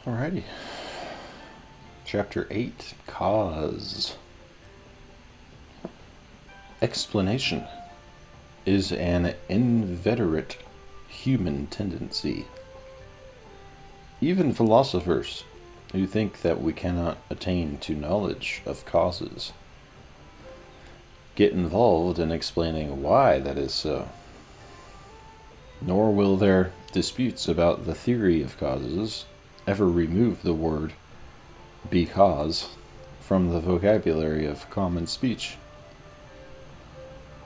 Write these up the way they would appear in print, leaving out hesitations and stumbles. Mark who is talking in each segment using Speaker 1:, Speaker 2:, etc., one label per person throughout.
Speaker 1: Alrighty. Chapter 8, Cause. Explanation is an inveterate human tendency. Even philosophers who think that we cannot attain to knowledge of causes get involved in explaining why that is so. Nor will their disputes about the theory of causes ever remove the word because from the vocabulary of common speech.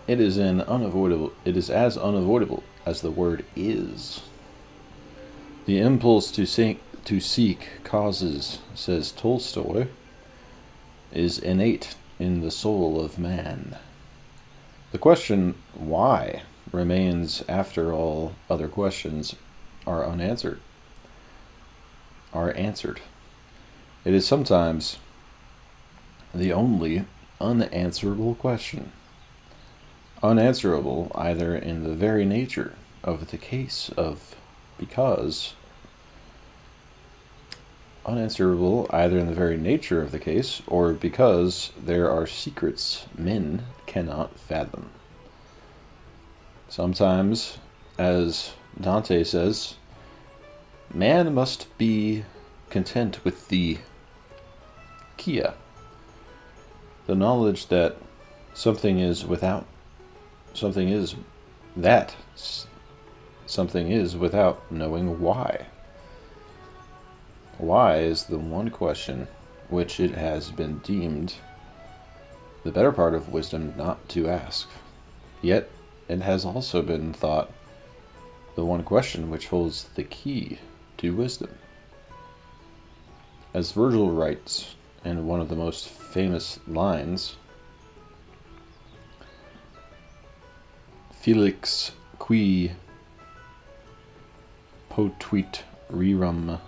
Speaker 1: It is as unavoidable as the word is. The impulse to seek causes, says Tolstoy, is innate in the soul of man. The question why remains after all other questions are answered. It is sometimes the only unanswerable question. Unanswerable either in the very nature of the case of because unanswerable either in the very nature of the case or because there are secrets men cannot fathom. Sometimes, as Dante says, man must be content with the quia, the knowledge that something is without knowing why. Why is the one question which it has been deemed the better part of wisdom not to ask. Yet it has also been thought the one question which holds the key to wisdom. As Virgil writes in one of the most famous lines, Felix qui potuit rerum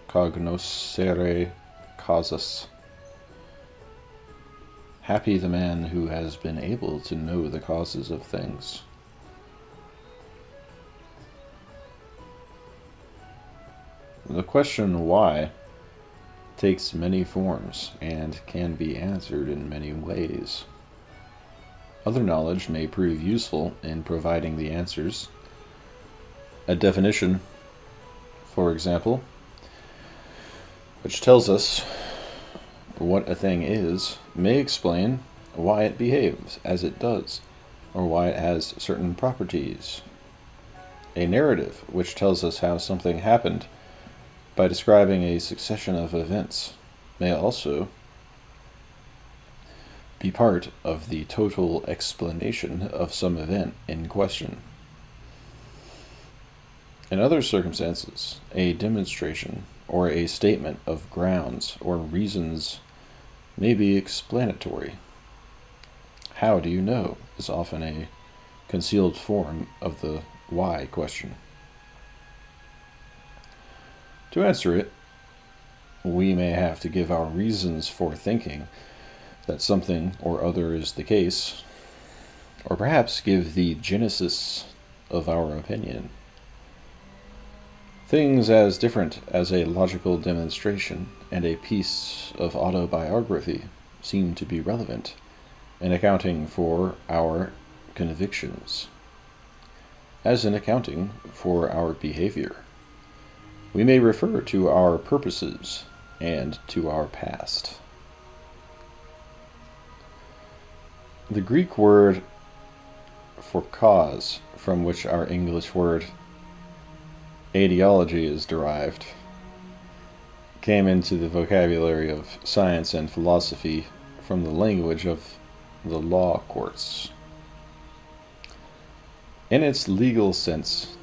Speaker 1: cognoscere causas. Happy the man who has been able to know the causes of things. The question why takes many forms and can be answered in many ways. Other knowledge may prove useful in providing the answers. A definition, for example, which tells us what a thing is, may explain why it behaves as it does, or why it has certain properties. A narrative, which tells us how something happened by describing a succession of events, may also be part of the total explanation of some event in question. In other circumstances, a demonstration or a statement of grounds or reasons may be explanatory. How do you know is often a concealed form of the why question. To answer it, we may have to give our reasons for thinking that something or other is the case, or perhaps give the genesis of our opinion. Things as different as a logical demonstration and a piece of autobiography seem to be relevant in accounting for our convictions, as in accounting for our behavior. We may refer to our purposes and to our past. The Greek word for cause, from which our English word etiology is derived, came into the vocabulary of science and philosophy from the language of the law courts. In its legal sense,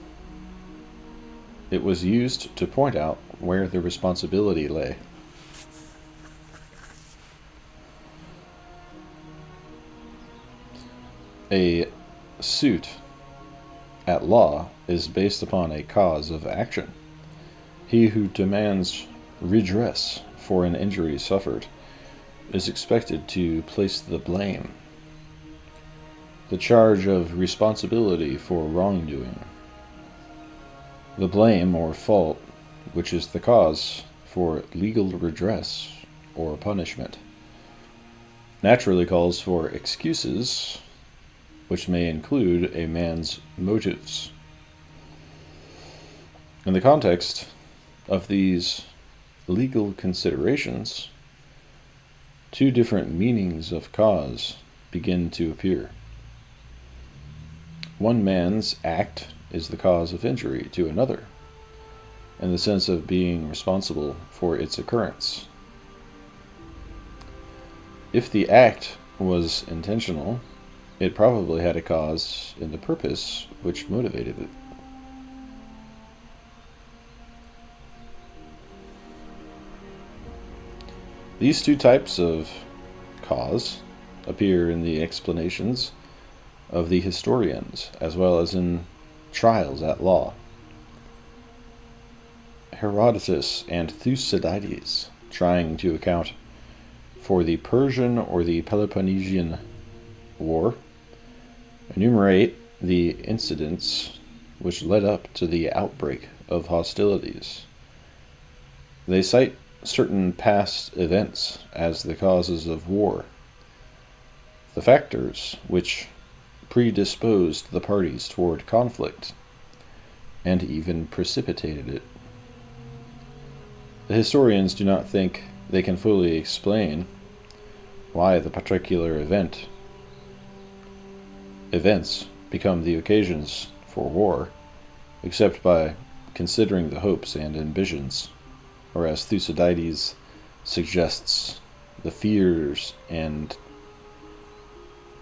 Speaker 1: it was used to point out where the responsibility lay. A suit at law is based upon a cause of action. He who demands redress for an injury suffered is expected to place the blame, the charge of responsibility for wrongdoing, the blame or fault which is the cause for legal redress or punishment, naturally calls for excuses, which may include a man's motives. In the context of these legal considerations, two different meanings of cause begin to appear. One man's act is the cause of injury to another, in the sense of being responsible for its occurrence. If the act was intentional, it probably had a cause in the purpose which motivated it. These two types of cause appear in the explanations of the historians, as well as in trials at law. Herodotus and Thucydides, trying to account for the Persian or the Peloponnesian War, enumerate the incidents which led up to the outbreak of hostilities. They cite certain past events as the causes of war, the factors which predisposed the parties toward conflict, and even precipitated it. The historians do not think they can fully explain why the particular events become the occasions for war, except by considering the hopes and ambitions, or as Thucydides suggests, the fears and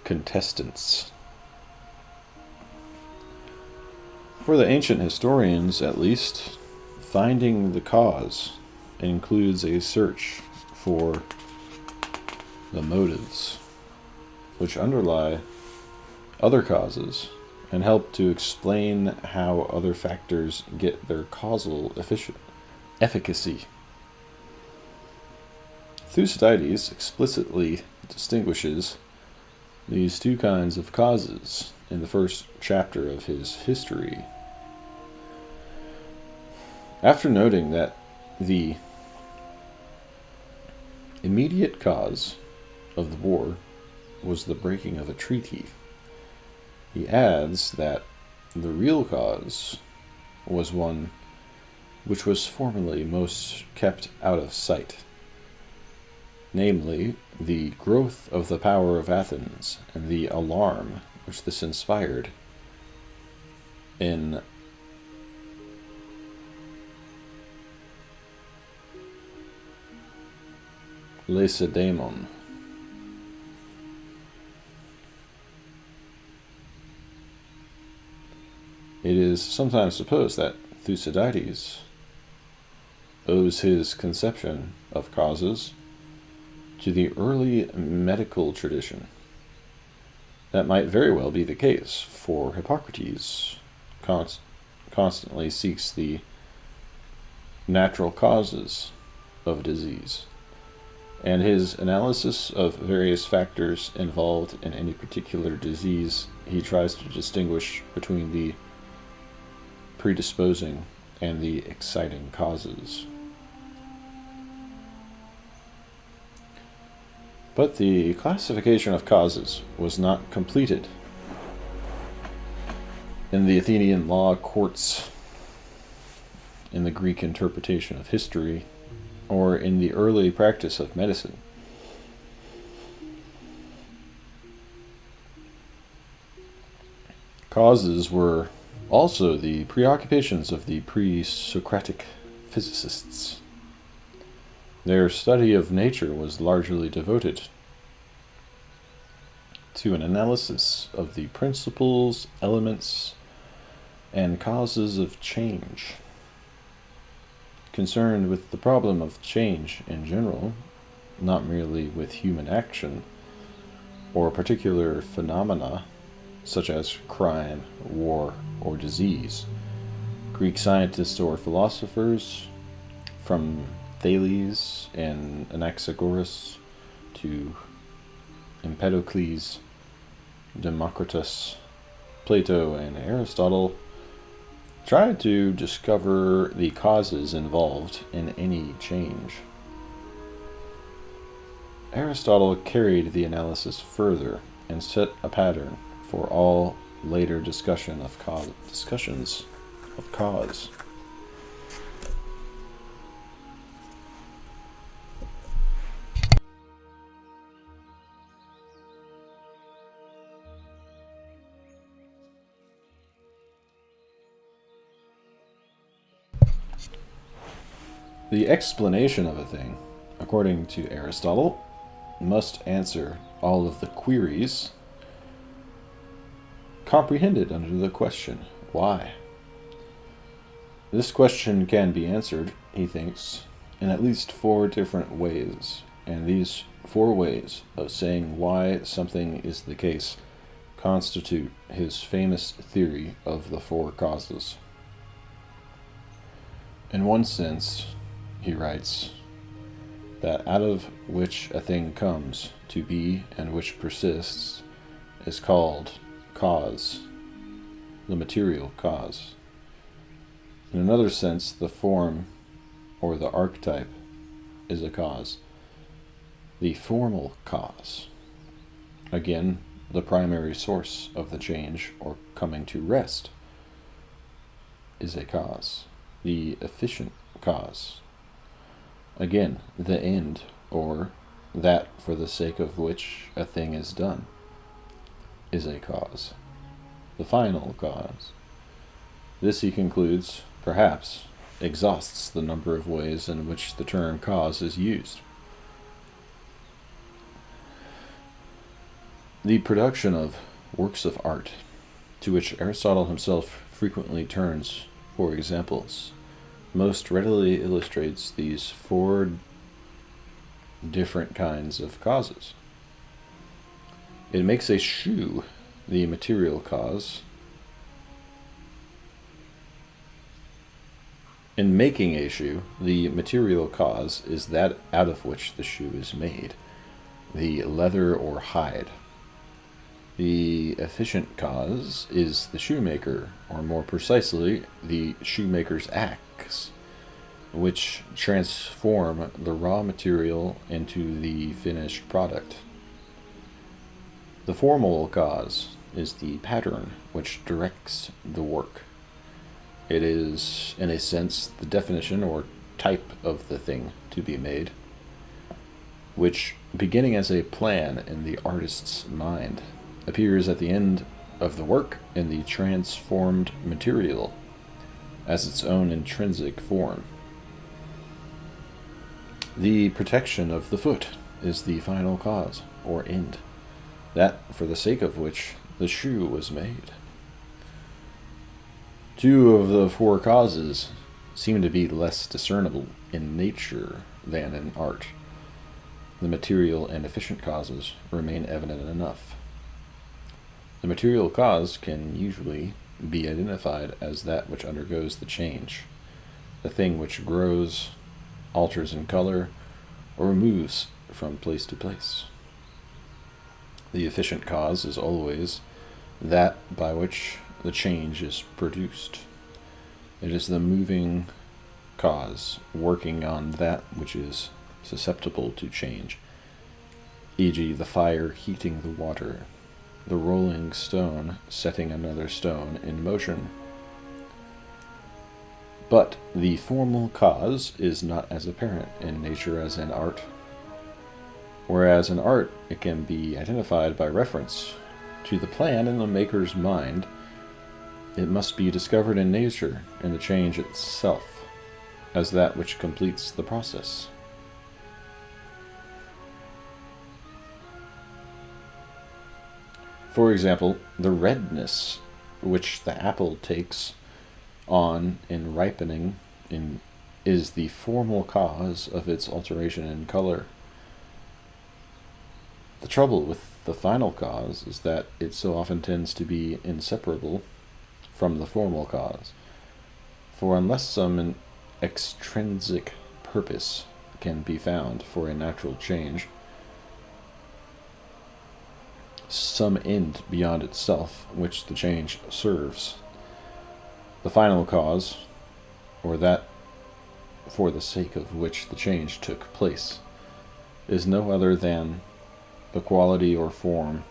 Speaker 1: contestants. For the ancient historians, at least, finding the cause includes a search for the motives which underlie other causes and help to explain how other factors get their causal efficacy. Thucydides explicitly distinguishes these two kinds of causes in the first chapter of his history. After noting that the immediate cause of the war was the breaking of a treaty, he adds that the real cause was one which was formerly most kept out of sight, namely the growth of the power of Athens and the alarm which this inspired in Lacedaemon. It is sometimes supposed that Thucydides owes his conception of causes to the early medical tradition. That might very well be the case, for Hippocrates constantly seeks the natural causes of disease, and his analysis of various factors involved in any particular disease, he tries to distinguish between the predisposing and the exciting causes. But the classification of causes was not completed in the Athenian law courts, in the Greek interpretation of history, or in the early practice of medicine. Causes were also the preoccupations of the pre-Socratic physicists. Their study of nature was largely devoted to an analysis of the principles, elements, and causes of change. Concerned with the problem of change in general, not merely with human action, or particular phenomena such as crime, war, or disease. Greek scientists or philosophers, from Thales and Anaxagoras to Empedocles, Democritus, Plato, and Aristotle, Try to discover the causes involved in any change. Aristotle carried the analysis further and set a pattern for all later discussions of cause. The explanation of a thing, according to Aristotle, must answer all of the queries comprehended under the question, why? This question can be answered, he thinks, in at least 4 different ways, and these 4 ways of saying why something is the case constitute his famous theory of the 4 causes. In one sense, he writes, that out of which a thing comes to be and which persists is called cause, the material cause. In another sense, the form or the archetype is a cause, the formal cause. Again, the primary source of the change or coming to rest is a cause, the efficient cause. Again, the end, or that for the sake of which a thing is done, is a cause, the final cause. This, he concludes, perhaps, exhausts the number of ways in which the term cause is used. The production of works of art, to which Aristotle himself frequently turns for examples, most readily illustrates these 4 different kinds of causes. It makes a shoe the material cause. In making a shoe, the material cause is that out of which the shoe is made, the leather or hide. The efficient cause is the shoemaker, or more precisely, the shoemaker's axe, which transform the raw material into the finished product. The formal cause is the pattern which directs the work. It is, in a sense, the definition or type of the thing to be made, which, beginning as a plan in the artist's mind, appears at the end of the work in the transformed material as its own intrinsic form. The protection of the foot is the final cause, or end, that for the sake of which the shoe was made. 2 of the 4 causes seem to be less discernible in nature than in art. The material and efficient causes remain evident enough. The material cause can usually be identified as that which undergoes the change, the thing which grows, alters in color, or moves from place to place. The efficient cause is always that by which the change is produced. It is the moving cause working on that which is susceptible to change, e.g., the fire heating the water, the rolling stone setting another stone in motion. But the formal cause is not as apparent in nature as in art. Whereas in art it can be identified by reference to the plan in the maker's mind, it must be discovered in nature, in the change itself, as that which completes the process. For example, the redness which the apple takes on in ripening is the formal cause of its alteration in color. The trouble with the final cause is that it so often tends to be inseparable from the formal cause. For unless some extrinsic purpose can be found for a natural change, some end beyond itself which the change serves, The final cause, or that for the sake of which the change took place, is no other than the quality or form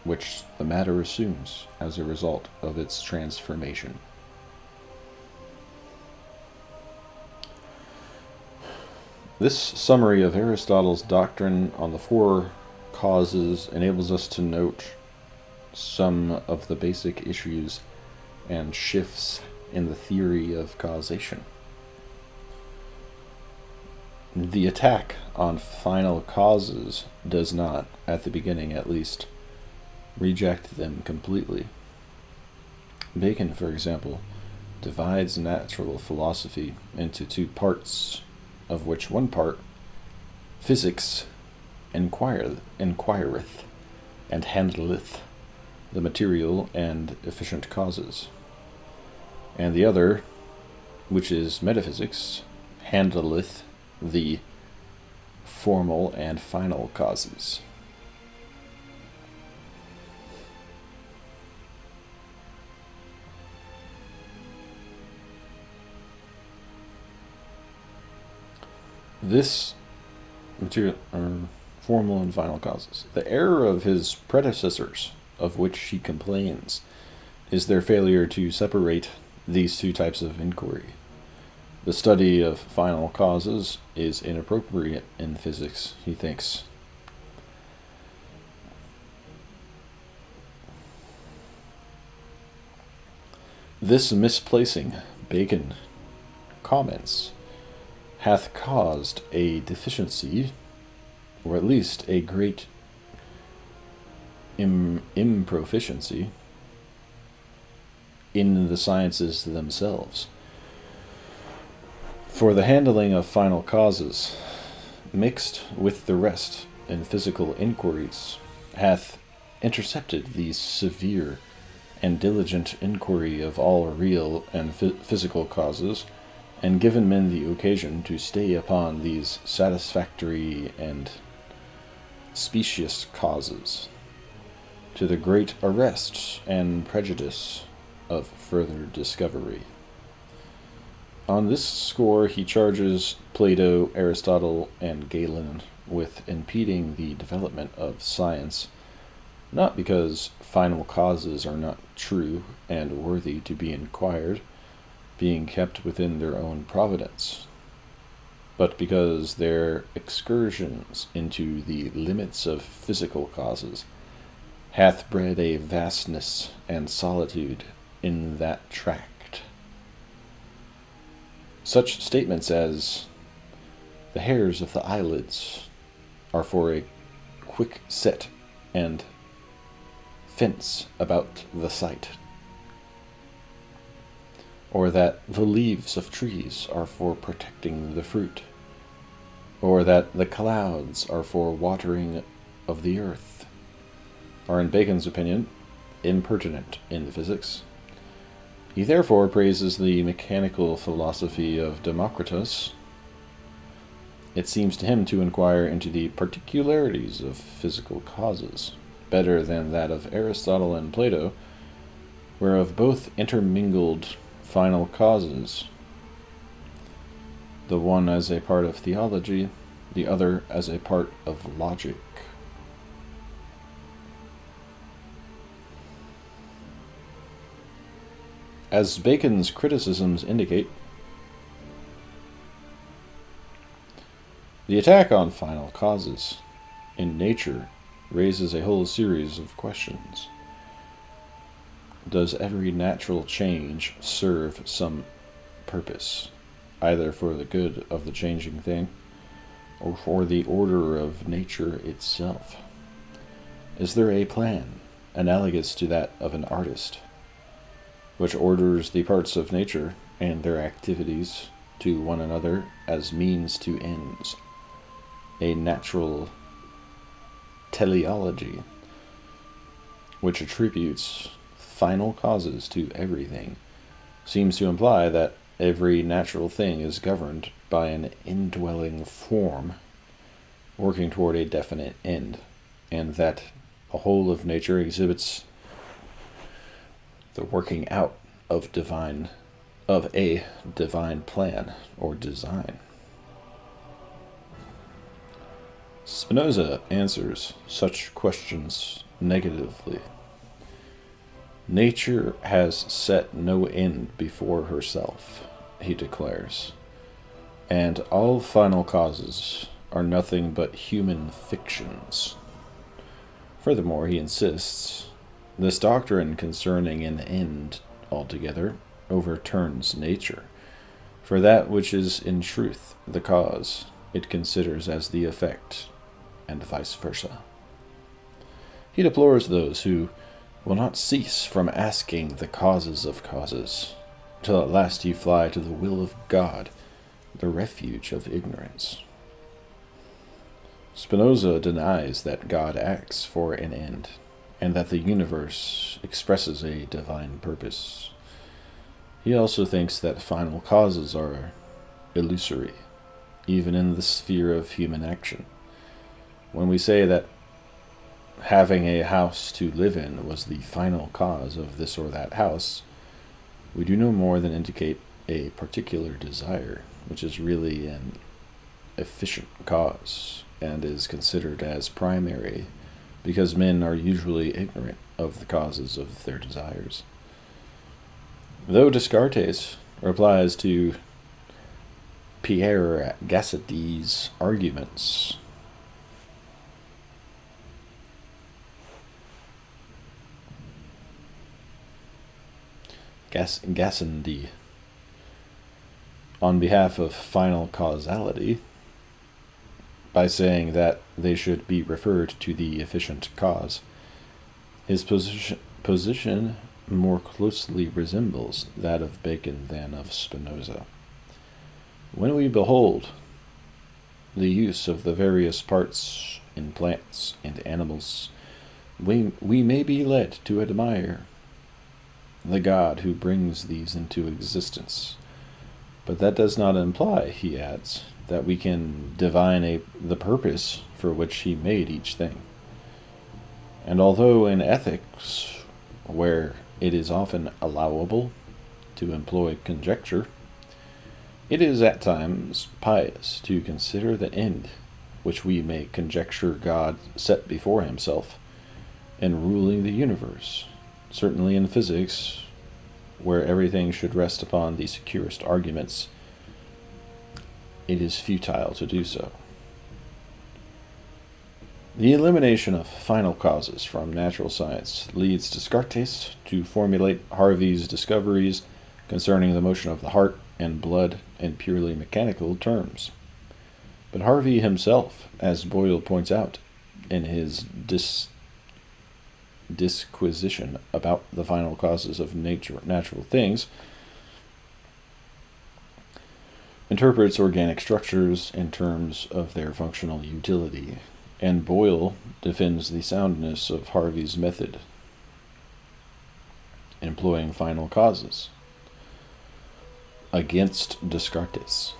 Speaker 1: which the matter assumes as a result of its transformation. This summary of Aristotle's doctrine on the four causes enables us to note some of the basic issues and shifts in the theory of causation. The attack on final causes does not, at the beginning at least, reject them completely. Bacon, for example, divides natural philosophy into two parts, of which one part, physics, inquireth and handleth the material and efficient causes, and the other, which is metaphysics, handleth the formal and final causes. This material, formal and final causes. The error of his predecessors, of which he complains, is their failure to separate these two types of inquiry. The study of final causes is inappropriate in physics, he thinks. This misplacing, Bacon comments, hath caused a deficiency, or at least a great improficiency, in the sciences themselves. For the handling of final causes, mixed with the rest in physical inquiries, hath intercepted the severe and diligent inquiry of all real and physical causes, and given men the occasion to stay upon these satisfactory and specious causes, to the great arrest and prejudice of further discovery. On this score he charges Plato, Aristotle, and Galen with impeding the development of science, not because final causes are not true and worthy to be inquired, being kept within their own providence, but because their excursions into the limits of physical causes hath bred a vastness and solitude in that tract. Such statements as, the hairs of the eyelids are for a quick set and fence about the sight, or that the leaves of trees are for protecting the fruit, or that the clouds are for watering of the earth, are in Bacon's opinion impertinent in physics. He therefore praises the mechanical philosophy of Democritus. It seems to him to inquire into the particularities of physical causes, better than that of Aristotle and Plato, whereof both intermingled final causes, the one as a part of theology, the other as a part of logic. As Bacon's criticisms indicate, the attack on final causes in nature raises a whole series of questions. Does every natural change serve some purpose, either for the good of the changing thing, or for the order of nature itself? Is there a plan, analogous to that of an artist, which orders the parts of nature and their activities to one another as means to ends, a natural teleology, which attributes final causes to everything, seems to imply that every natural thing is governed by an indwelling form working toward a definite end, and that the whole of nature exhibits the working out of a divine plan or design. Spinoza answers such questions negatively. Nature has set no end before herself, he declares, and all final causes are nothing but human fictions. Furthermore, he insists, this doctrine concerning an end altogether overturns nature, for that which is in truth the cause it considers as the effect, and vice versa. He deplores those who will not cease from asking the causes of causes, till at last you fly to the will of God, the refuge of ignorance. Spinoza denies that God acts for an end, and that the universe expresses a divine purpose. He also thinks that final causes are illusory, even in the sphere of human action. When we say that having a house to live in was the final cause of this or that house, we do no more than indicate a particular desire, which is really an efficient cause, and is considered as primary, because men are usually ignorant of the causes of their desires. Though Descartes replies to Pierre Gassetti's arguments, Gassendi, on behalf of final causality, by saying that they should be referred to the efficient cause, his position more closely resembles that of Bacon than of Spinoza. When we behold the use of the various parts in plants and animals, we may be led to admire the God who brings these into existence. But that does not imply, he adds, that we can divine the purpose for which he made each thing. And although in ethics, where it is often allowable to employ conjecture, it is at times pious to consider the end which we may conjecture God set before himself in ruling the universe. Certainly in physics, where everything should rest upon the securest arguments, it is futile to do so. The elimination of final causes from natural science leads Descartes to formulate Harvey's discoveries concerning the motion of the heart and blood in purely mechanical terms. But Harvey himself, as Boyle points out in his disquisition about the final causes of natural things, interprets organic structures in terms of their functional utility, and Boyle defends the soundness of Harvey's method, employing final causes, against Descartes.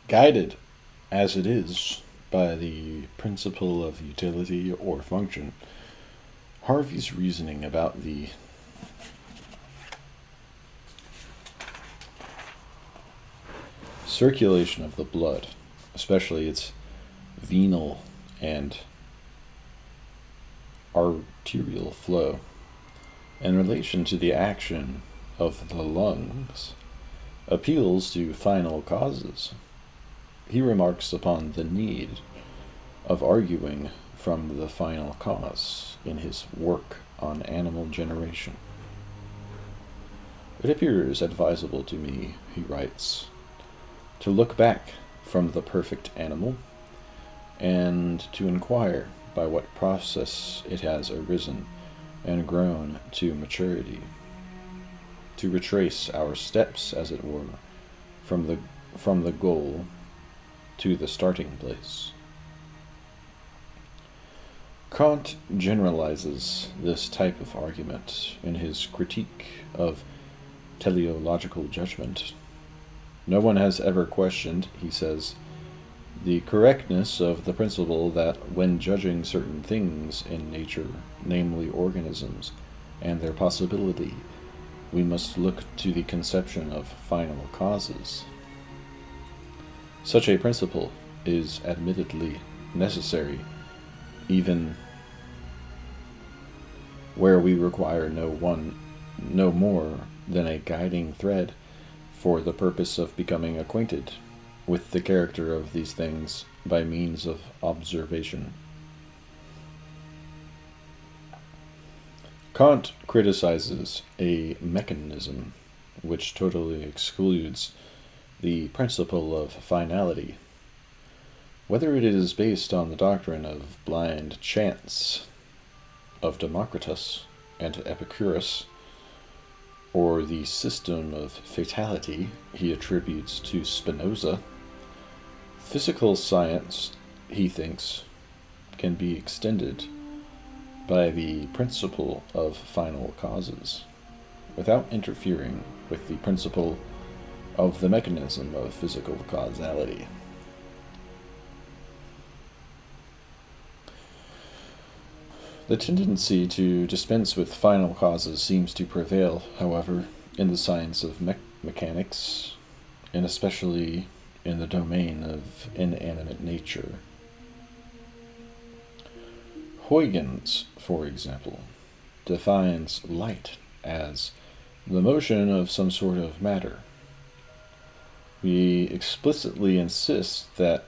Speaker 1: Guided, as it is, by the principle of utility or function, Harvey's reasoning about the circulation of the blood, especially its venal and arterial flow, in relation to the action of the lungs, appeals to final causes. He remarks upon the need of arguing from the final cause in his work on animal generation. It appears advisable to me, he writes, to look back from the perfect animal and to inquire by what process it has arisen and grown to maturity, to retrace our steps, as it were, from the goal to the starting place. Kant generalizes this type of argument in his critique of teleological judgment. No one has ever questioned, he says, the correctness of the principle that when judging certain things in nature, namely organisms, and their possibility, we must look to the conception of final causes. Such a principle is admittedly necessary, even where we require no more than a guiding thread for the purpose of becoming acquainted with the character of these things by means of observation. Kant criticizes a mechanism which totally excludes the principle of finality, whether it is based on the doctrine of blind chance of Democritus and Epicurus, or the system of fatality he attributes to Spinoza. Physical science, he thinks, can be extended by the principle of final causes, without interfering with the principle of the mechanism of physical causality. The tendency to dispense with final causes seems to prevail, however, in the science of mechanics, and especially in the domain of inanimate nature. Huygens, for example, defines light as the motion of some sort of matter. He explicitly insists that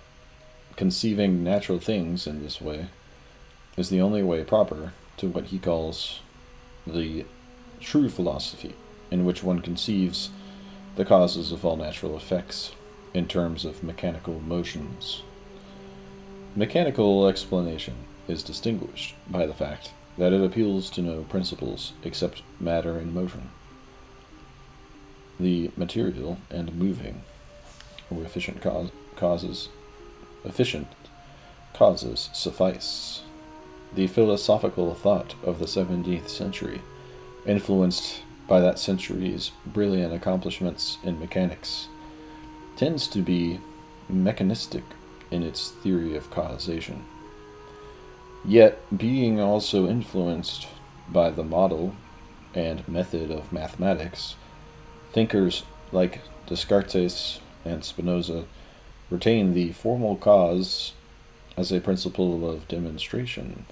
Speaker 1: conceiving natural things in this way is the only way proper to what he calls the true philosophy, in which one conceives the causes of all natural effects in terms of mechanical motions. Mechanical explanation is distinguished by the fact that it appeals to no principles except matter in motion. The material and moving, or efficient causes suffice. The philosophical thought of the 17th century, influenced by that century's brilliant accomplishments in mechanics, tends to be mechanistic in its theory of causation. Yet, being also influenced by the model and method of mathematics, thinkers like Descartes and Spinoza retain the formal cause as a principle of demonstration,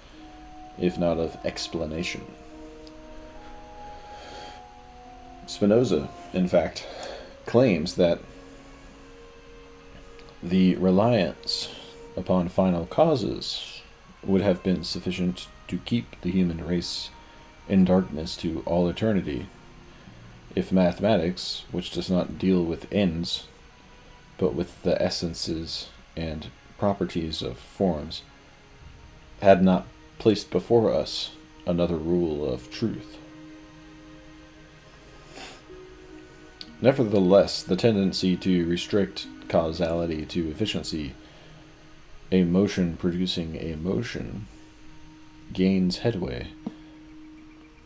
Speaker 1: if not of explanation. Spinoza, in fact, claims that the reliance upon final causes would have been sufficient to keep the human race in darkness to all eternity, if mathematics, which does not deal with ends, but with the essences and properties of forms, had not placed before us another rule of truth. Nevertheless, the tendency to restrict causality to efficiency, a motion producing a motion, gains headway.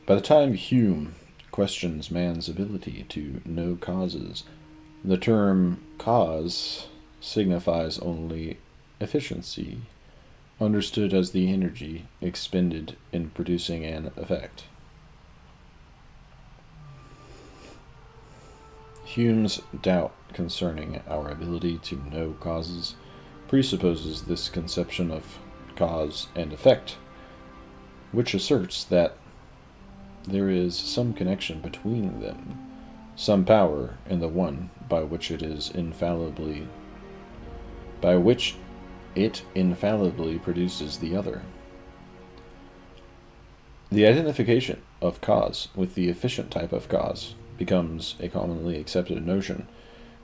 Speaker 1: By the time Hume questions man's ability to know causes, the term cause signifies only efficiency, understood as the energy expended in producing an effect. Hume's doubt concerning our ability to know causes presupposes this conception of cause and effect, which asserts that there is some connection between them, some power in the one by which it infallibly produces the other. The identification of cause with the efficient type of cause becomes a commonly accepted notion,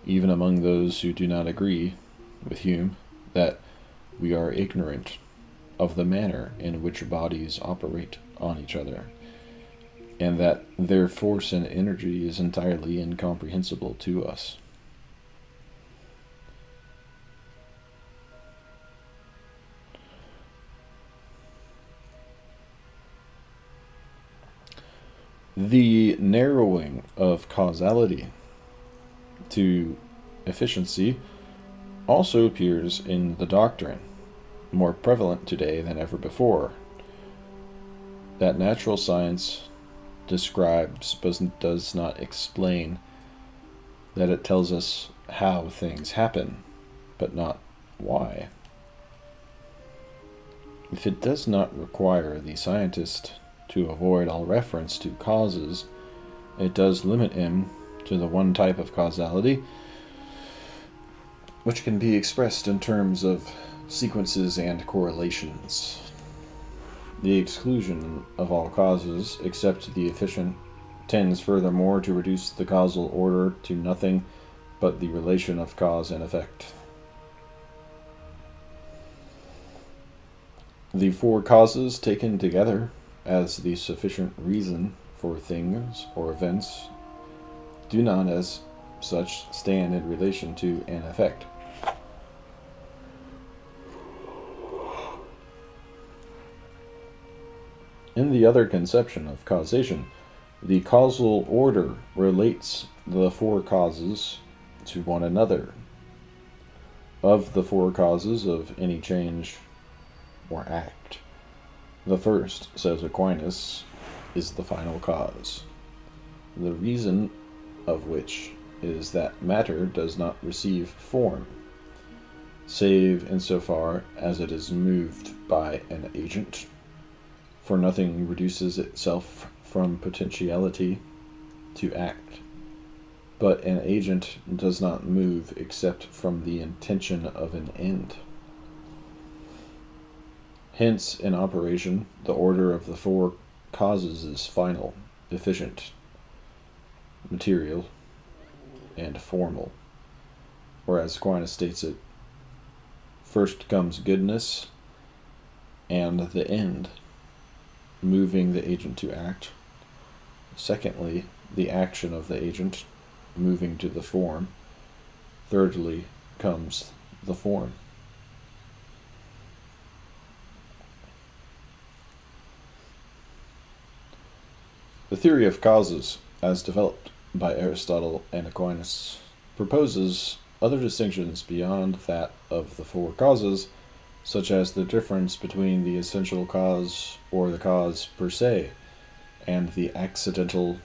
Speaker 1: even among those who do not agree with Hume, that we are ignorant of the manner in which bodies operate on each other, and that their force and energy is entirely incomprehensible to us. The narrowing of causality to efficiency also appears in the doctrine, more prevalent today than ever before, that natural science describes but does not explain, that it tells us how things happen, but not why. If it does not require the scientist to avoid all reference to causes, it does limit him to the one type of causality which can be expressed in terms of sequences and correlations. The exclusion of all causes except the efficient tends furthermore to reduce the causal order to nothing but the relation of cause and effect. The four causes taken together as the sufficient reason for things or events do not as such stand in relation to an effect. In the other conception of causation, the causal order relates the four causes to one another. Of the four causes of any change or act, the first, says Aquinas, is the final cause, the reason of which is that matter does not receive form, save insofar as it is moved by an agent, for nothing reduces itself from potentiality to act, but an agent does not move except from the intention of an end. Hence, in operation, the order of the four causes is final, efficient, material, and formal. Or as Aquinas states it, first comes goodness and the end, moving the agent to act. Secondly, the action of the agent, moving to the form. Thirdly comes the form. The theory of causes, as developed by Aristotle and Aquinas, proposes other distinctions beyond that of the four causes, such as the difference between the essential cause or the cause per se and the accidental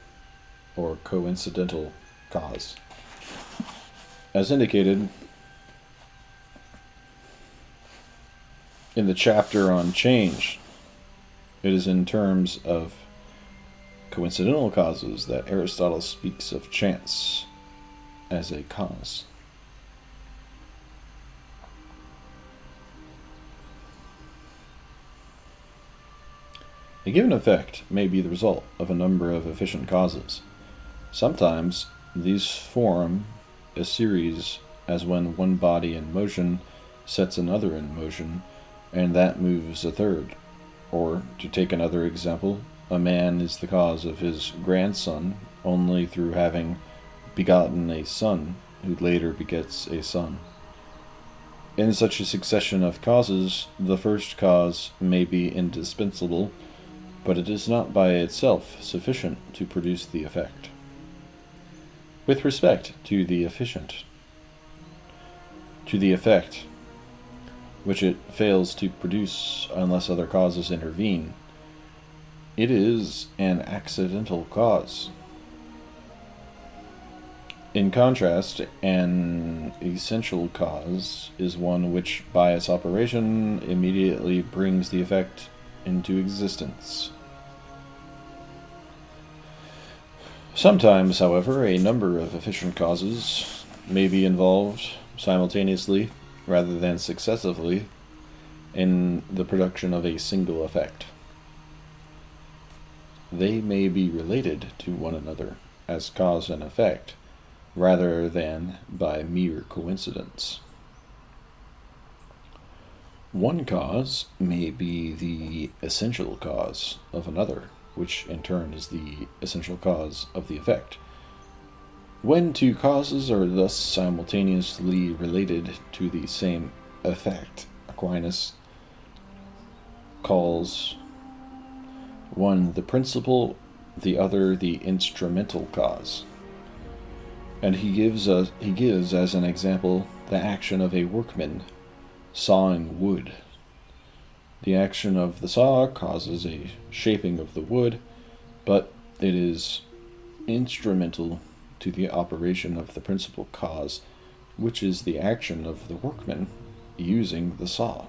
Speaker 1: or coincidental cause. As indicated in the chapter on change, it is in terms of coincidental causes that Aristotle speaks of chance as a cause. A given effect may be the result of a number of efficient causes. Sometimes these form a series, as when one body in motion sets another in motion, and that moves a third. Or, to take another example, a man is the cause of his grandson only through having begotten a son who later begets a son. In such a succession of causes, the first cause may be indispensable, but it is not by itself sufficient to produce the effect. With respect to the effect, which it fails to produce unless other causes intervene, it is an accidental cause. In contrast, an essential cause is one which, by its operation, immediately brings the effect into existence. Sometimes, however, a number of efficient causes may be involved simultaneously, rather than successively, in the production of a single effect. They may be related to one another as cause and effect, rather than by mere coincidence. One cause may be the essential cause of another, which in turn is the essential cause of the effect. When two causes are thus simultaneously related to the same effect, Aquinas calls one the principal, the other the instrumental cause. And he gives as an example the action of a workman sawing wood. The action of the saw causes a shaping of the wood, but it is instrumental to the operation of the principal cause, which is the action of the workman using the saw.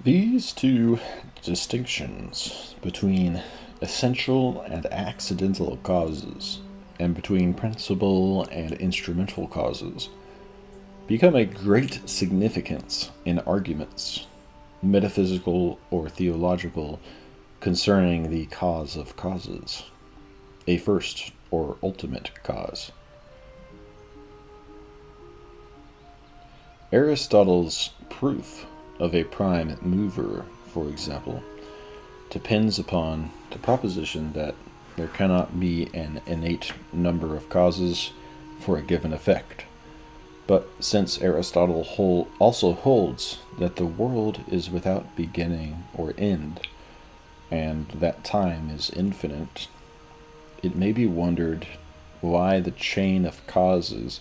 Speaker 1: These two distinctions between essential and accidental causes, and between principal and instrumental causes, become a great significance in arguments, metaphysical or theological, concerning the cause of causes, a first or ultimate cause. Aristotle's proof of a prime mover, for example, depends upon the proposition that there cannot be an innate number of causes for a given effect. But since Aristotle also holds that the world is without beginning or end, and that time is infinite, it may be wondered why the chain of causes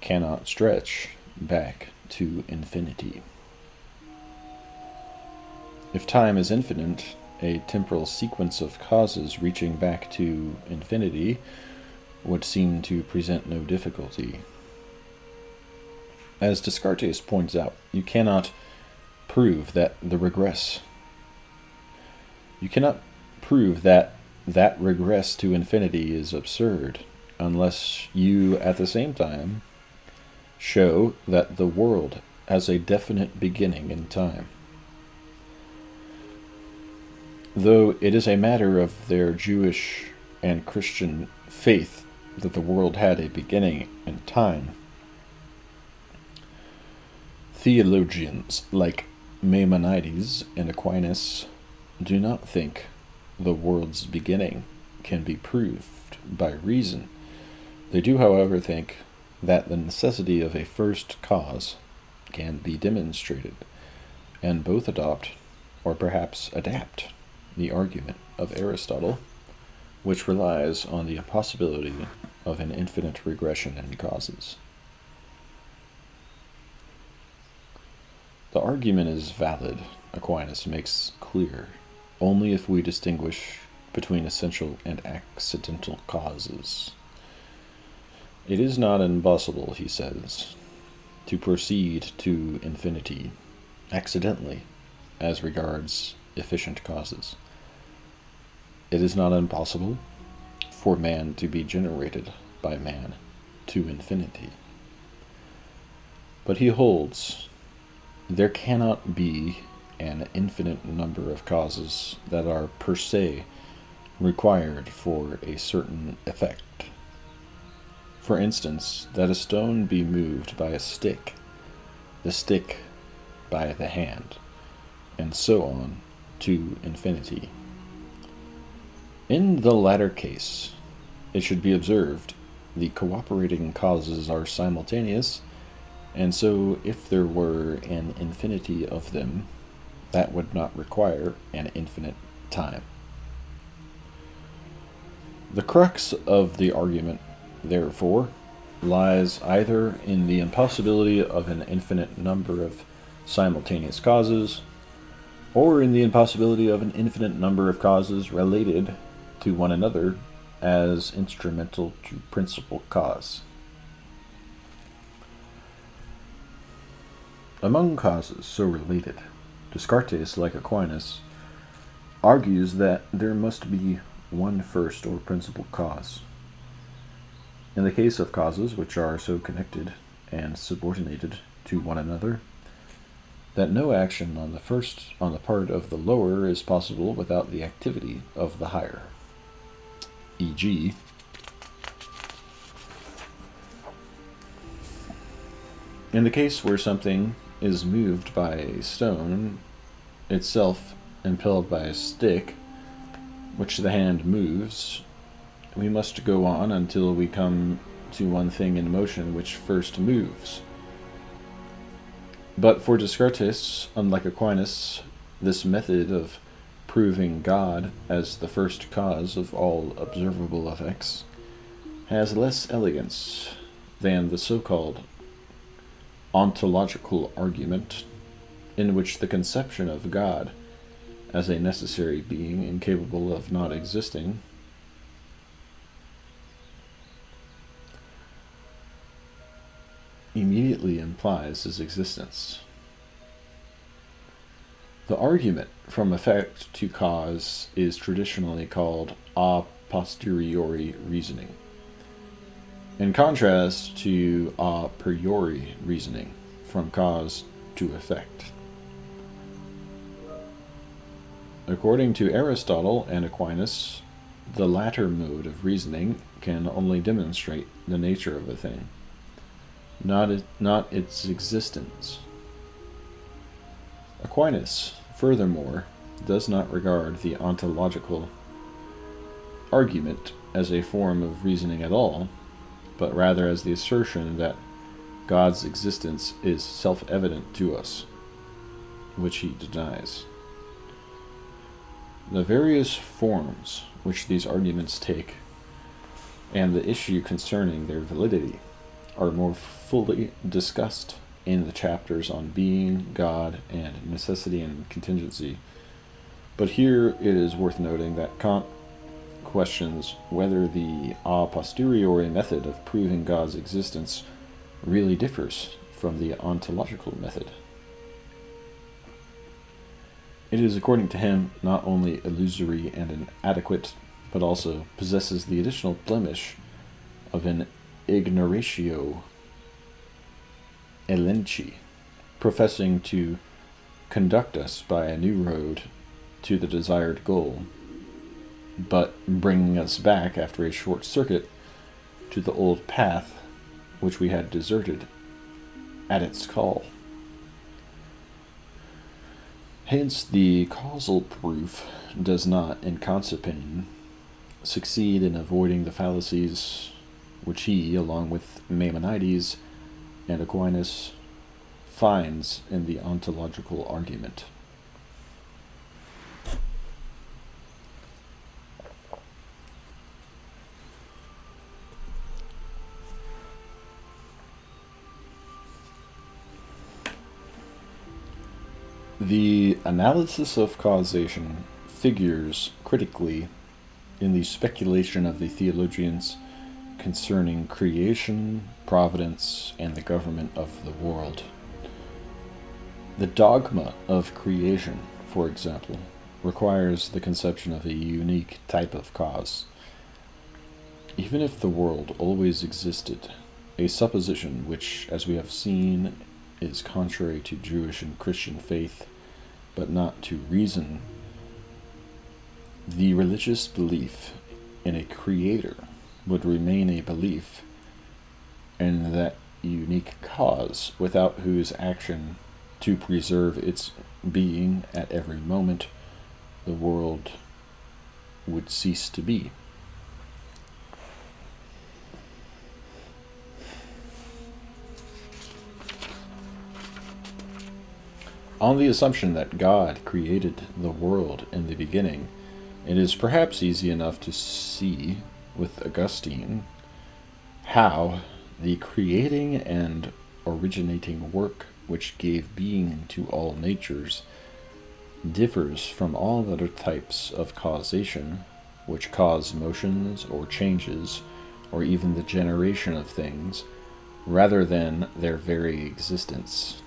Speaker 1: cannot stretch back to infinity. If time is infinite, a temporal sequence of causes reaching back to infinity would seem to present no difficulty. As Descartes points out, you cannot prove that regress to infinity is absurd unless you at the same time show that the world has a definite beginning in time. Though it is a matter of their Jewish and Christian faith that the world had a beginning in time, theologians like Maimonides and Aquinas do not think the world's beginning can be proved by reason. They do, however, think that the necessity of a first cause can be demonstrated, and both adopt, or perhaps adapt, the argument of Aristotle, which relies on the impossibility of an infinite regression in causes. The argument is valid, Aquinas makes clear, only if we distinguish between essential and accidental causes. It is not impossible, he says, to proceed to infinity accidentally as regards efficient causes. It is not impossible for man to be generated by man to infinity. But he holds there cannot be an infinite number of causes that are per se required for a certain effect. For instance, that a stone be moved by a stick, the stick by the hand, and so on to infinity. In the latter case, it should be observed, the cooperating causes are simultaneous, and so if there were an infinity of them, that would not require an infinite time. The crux of the argument, therefore, lies either in the impossibility of an infinite number of simultaneous causes, or in the impossibility of an infinite number of causes related to one another as instrumental to principal cause. Among causes so related, Descartes, like Aquinas, argues that there must be one first or principal cause. In the case of causes which are so connected and subordinated to one another, that no action on the part of the lower is possible without the activity of the higher. E.g., in the case where something is moved by a stone, itself impelled by a stick, which the hand moves, we must go on until we come to one thing in motion which first moves. But for Descartes, unlike Aquinas, this method of proving God as the first cause of all observable effects has less elegance than the so-called ontological argument, in which the conception of God as a necessary being incapable of not existing immediately implies his existence. The argument from effect to cause is traditionally called a posteriori reasoning, in contrast to a priori reasoning, from cause to effect. According to Aristotle and Aquinas, the latter mode of reasoning can only demonstrate the nature of a thing, not its existence. Aquinas, furthermore, does not regard the ontological argument as a form of reasoning at all, but rather as the assertion that God's existence is self-evident to us, which he denies. The various forms which these arguments take, and the issue concerning their validity, are more fully discussed in the chapters on being, God, and necessity and contingency. But here it is worth noting that Kant questions whether the a posteriori method of proving God's existence really differs from the ontological method. It is, according to him, not only illusory and inadequate, but also possesses the additional blemish of an ignoratio elenchi, professing to conduct us by a new road to the desired goal, but bringing us back after a short circuit to the old path which we had deserted at its call. Hence, the causal proof does not, in Kant's opinion, succeed in avoiding the fallacies which he, along with Maimonides and Aquinas, finds in the ontological argument. The analysis of causation figures critically in the speculation of the theologians concerning creation, providence, and the government of the world. The dogma of creation, for example, requires the conception of a unique type of cause. Even if the world always existed, a supposition which, as we have seen, is contrary to Jewish and Christian faith, but not to reason, the religious belief in a creator would remain a belief in that unique cause, without whose action to preserve its being at every moment the world would cease to be. On the assumption that God created the world in the beginning, it is perhaps easy enough to see, with Augustine, how the creating and originating work which gave being to all natures differs from all other types of causation which cause motions or changes or even the generation of things rather than their very existence.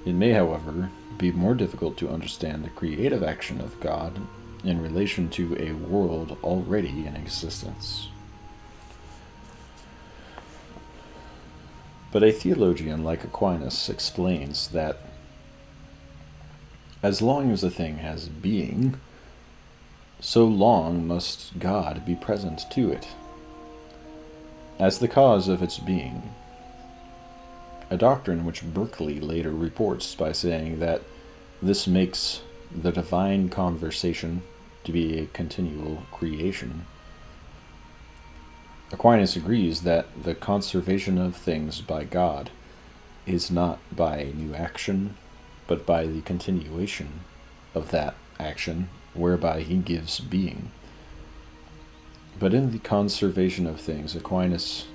Speaker 1: It may, however, be more difficult to understand the creative action of God in relation to a world already in existence. But a theologian like Aquinas explains that as long as a thing has being, so long must God be present to it, as the cause of its being. A doctrine which Berkeley later reports by saying that this makes the divine conversation to be a continual creation. Aquinas agrees that the conservation of things by God is not by new action, but by the continuation of that action whereby he gives being. But in the conservation of things, Aquinas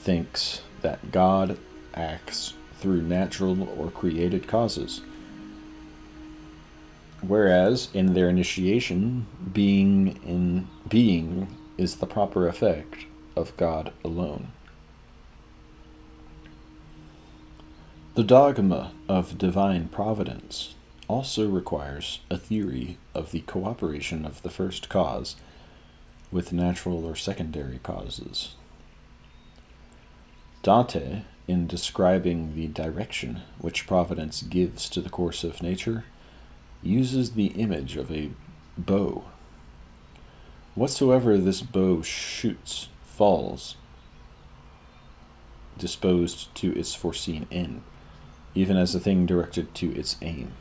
Speaker 1: thinks that God acts through natural or created causes, whereas in their initiation, being is the proper effect of God alone. The dogma of divine providence also requires a theory of the cooperation of the first cause with natural or secondary causes. Dante, in describing the direction which providence gives to the course of nature, uses the image of a bow. Whatsoever this bow shoots falls, disposed to its foreseen end, even as a thing directed to its aim.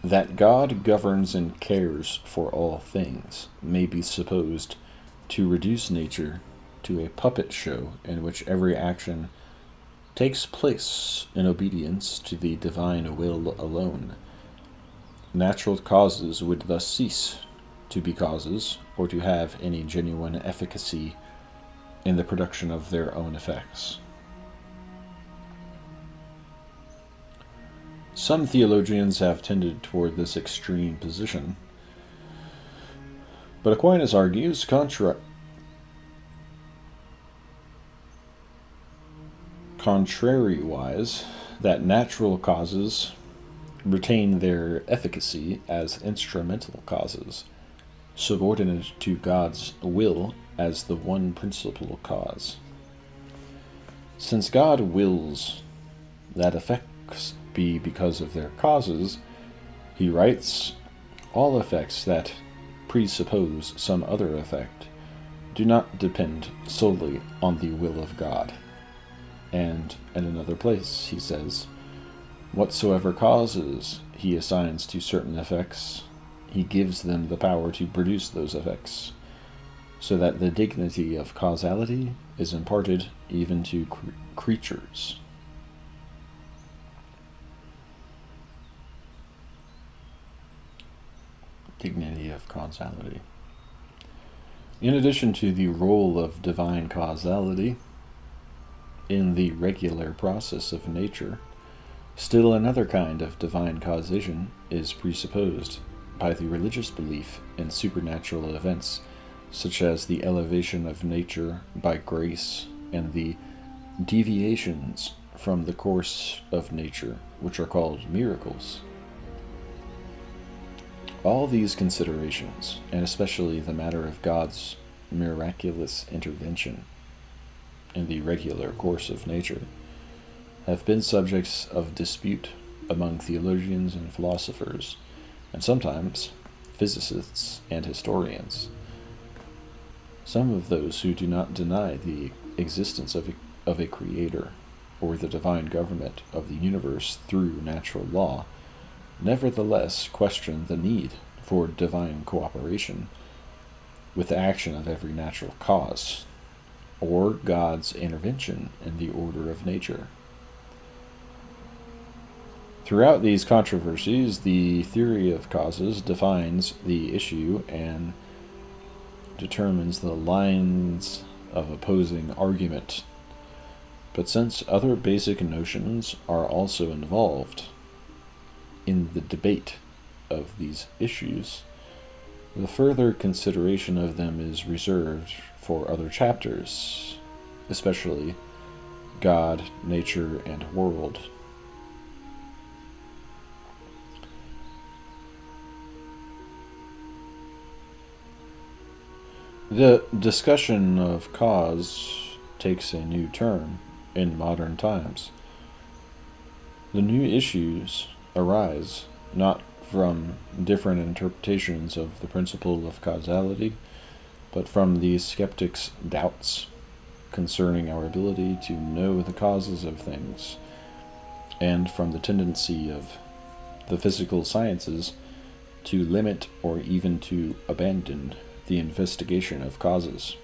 Speaker 1: That God governs and cares for all things may be supposed to reduce nature to a puppet show in which every action takes place in obedience to the divine will alone. Natural causes would thus cease to be causes, or to have any genuine efficacy in the production of their own effects. Some theologians have tended toward this extreme position, but Aquinas argues contrariwise that natural causes retain their efficacy as instrumental causes, subordinate to God's will as the one principal cause. Since God wills that effects be because of their causes, he writes, all effects that presuppose some other effect do not depend solely on the will of God. And in another place he says, whatsoever causes he assigns to certain effects, he gives them the power to produce those effects, so that the dignity of causality is imparted even to creatures. Dignity of causality. In addition to the role of divine causality in the regular process of nature, still another kind of divine causation is presupposed by the religious belief in supernatural events, such as the elevation of nature by grace and the deviations from the course of nature, which are called miracles. All these considerations, and especially the matter of God's miraculous intervention in the regular course of nature, have been subjects of dispute among theologians and philosophers, and sometimes physicists and historians. Some of those who do not deny the existence of a creator or the divine government of the universe through natural law nevertheless question the need for divine cooperation with the action of every natural cause, or God's intervention in the order of nature. Throughout these controversies, the theory of causes defines the issue and determines the lines of opposing argument. But since other basic notions are also involved in the debate of these issues, the further consideration of them is reserved for other chapters, especially God, nature, and world. The discussion of cause takes a new turn in modern times. The new issues arise not from different interpretations of the principle of causality, but from the skeptic's doubts concerning our ability to know the causes of things, and from the tendency of the physical sciences to limit or even to abandon the investigation of causes.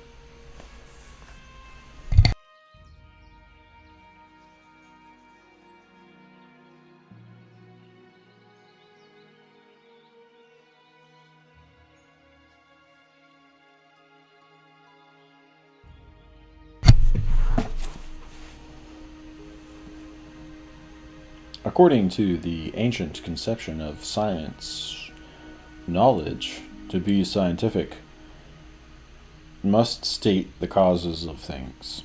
Speaker 1: According to the ancient conception of science, knowledge, to be scientific, must state the causes of things.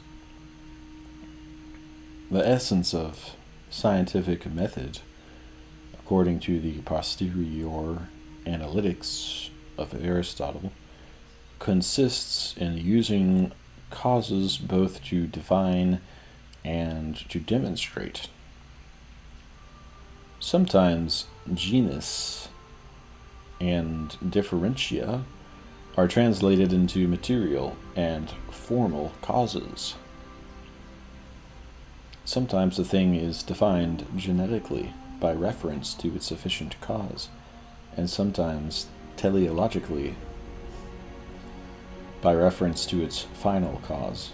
Speaker 1: The essence of scientific method, according to the posterior analytics of Aristotle, consists in using causes both to define and to demonstrate. Sometimes genus and differentia are translated into material and formal causes. Sometimes a thing is defined genetically by reference to its efficient cause, and sometimes teleologically by reference to its final cause.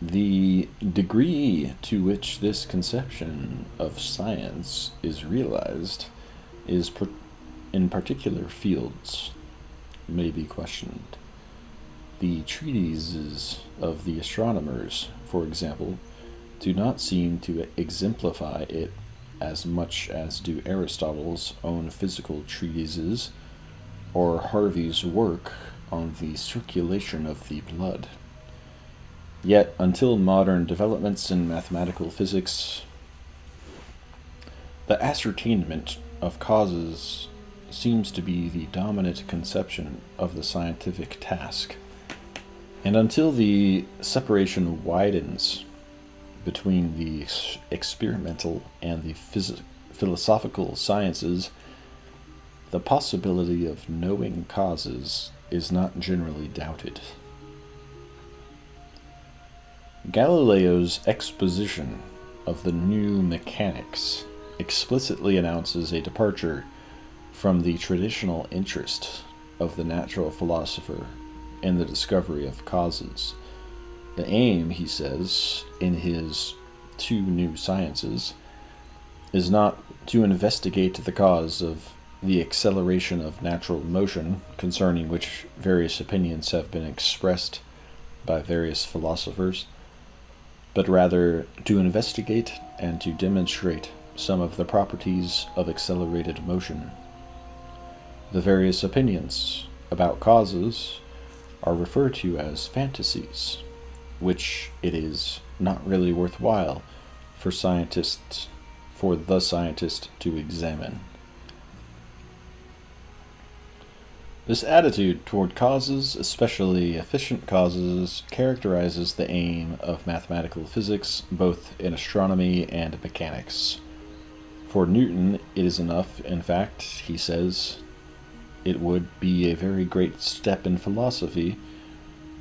Speaker 1: The degree to which this conception of science is realized is in particular fields may be questioned. The treatises of the astronomers, for example, do not seem to exemplify it as much as do Aristotle's own physical treatises or Harvey's work on the circulation of the blood. Yet, until modern developments in mathematical physics, the ascertainment of causes seems to be the dominant conception of the scientific task. And until the separation widens between the experimental and the philosophical sciences, the possibility of knowing causes is not generally doubted. Galileo's exposition of the new mechanics explicitly announces a departure from the traditional interest of the natural philosopher in the discovery of causes. The aim, he says, in his two new sciences, is not to investigate the cause of the acceleration of natural motion, concerning which various opinions have been expressed by various philosophers, but rather to investigate and to demonstrate some of the properties of accelerated motion. The various opinions about causes are referred to as fantasies, which it is not really worthwhile for the scientist to examine. This attitude toward causes, especially efficient causes, characterizes the aim of mathematical physics, both in astronomy and mechanics. For Newton, it is enough, in fact, he says, it would be a very great step in philosophy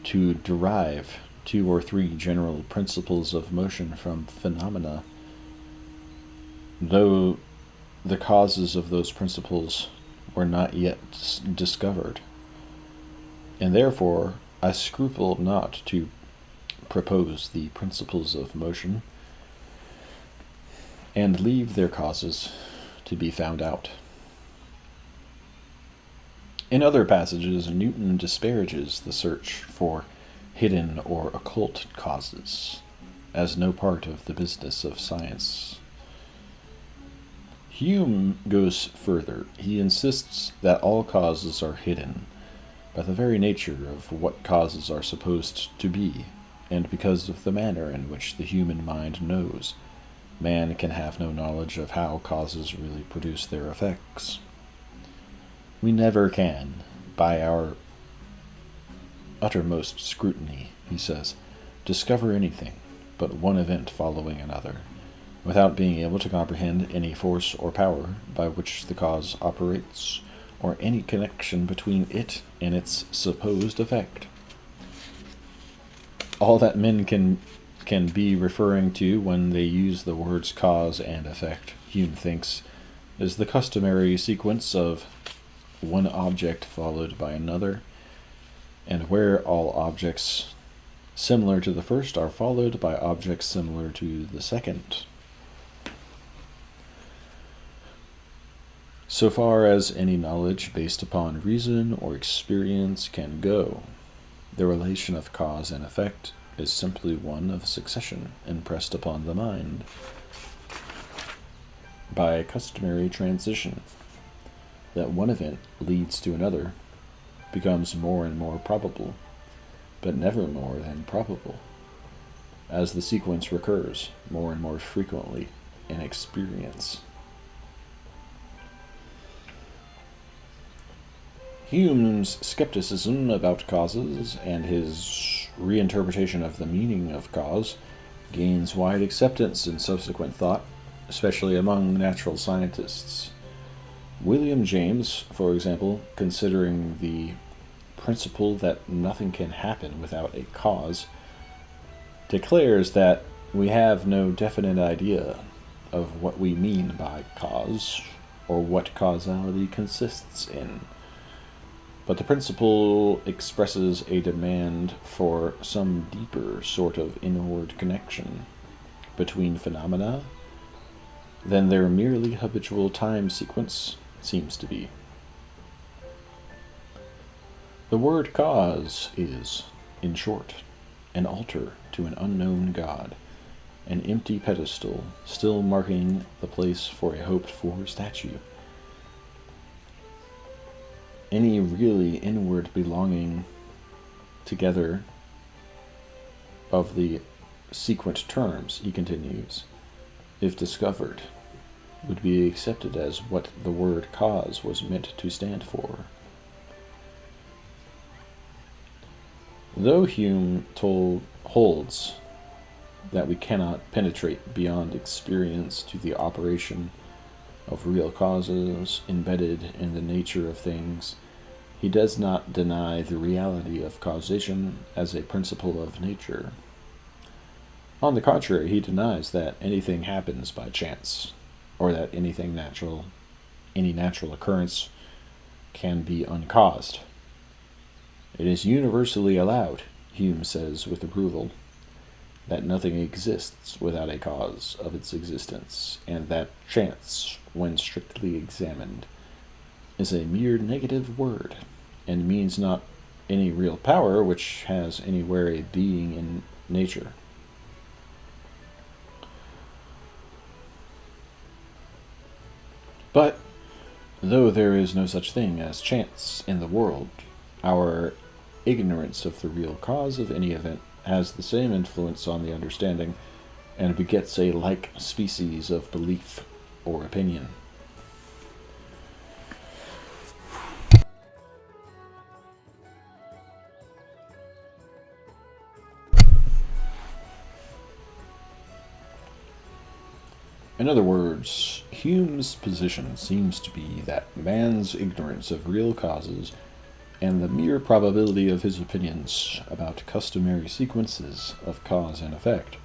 Speaker 1: to derive 2 or 3 general principles of motion from phenomena, though the causes of those principles were not yet discovered. And therefore, I scruple not to propose the principles of motion and leave their causes to be found out. In other passages, Newton disparages the search for hidden or occult causes as no part of the business of science. Hume goes further. He insists that all causes are hidden by the very nature of what causes are supposed to be, and because of the manner in which the human mind knows. Man can have no knowledge of how causes really produce their effects. We never can, by our uttermost scrutiny, he says, discover anything but one event following another, without being able to comprehend any force or power by which the cause operates, or any connection between it and its supposed effect. All that men can be referring to when they use the words cause and effect, Hume thinks, is the customary sequence of one object followed by another, and where all objects similar to the first are followed by objects similar to the second. So far as any knowledge based upon reason or experience can go, the relation of cause and effect is simply one of succession impressed upon the mind by a customary transition. That one event leads to another becomes more and more probable, but never more than probable, as the sequence recurs more and more frequently in experience. Hume's skepticism about causes and his reinterpretation of the meaning of cause gains wide acceptance in subsequent thought, especially among natural scientists. William James, for example, considering the principle that nothing can happen without a cause, declares that we have no definite idea of what we mean by cause, or what causality consists in. But the principle expresses a demand for some deeper sort of inward connection between phenomena than their merely habitual time sequence seems to be. The word cause is, in short, an altar to an unknown God, an empty pedestal still marking the place for a hoped-for statue. Any really inward belonging together of the sequent terms, he continues, if discovered, would be accepted as what the word cause was meant to stand for. Though Hume holds that we cannot penetrate beyond experience to the operation of real causes embedded in the nature of things, he does not deny the reality of causation as a principle of nature. On the contrary, he denies that anything happens by chance, or that any natural occurrence can be uncaused. It is universally allowed, Hume says with approval, that nothing exists without a cause of its existence, and that chance, when strictly examined, is a mere negative word, and means not any real power which has anywhere a being in nature. But, though there is no such thing as chance in the world, our ignorance of the real cause of any event has the same influence on the understanding, and begets a like species of belief or opinion. In other words, Hume's position seems to be that man's ignorance of real causes and the mere probability of his opinions about customary sequences of cause and effect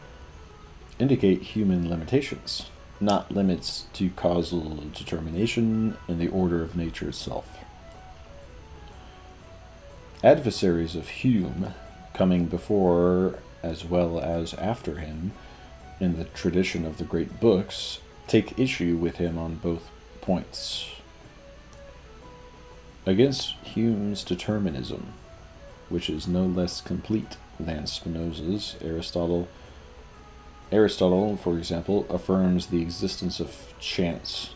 Speaker 1: indicate human limitations, not limits to causal determination in the order of nature itself. Adversaries of Hume, coming before as well as after him in the tradition of the great books, take issue with him on both points. Against Hume's determinism, which is no less complete than Spinoza's, Aristotle, for example, affirms the existence of chance,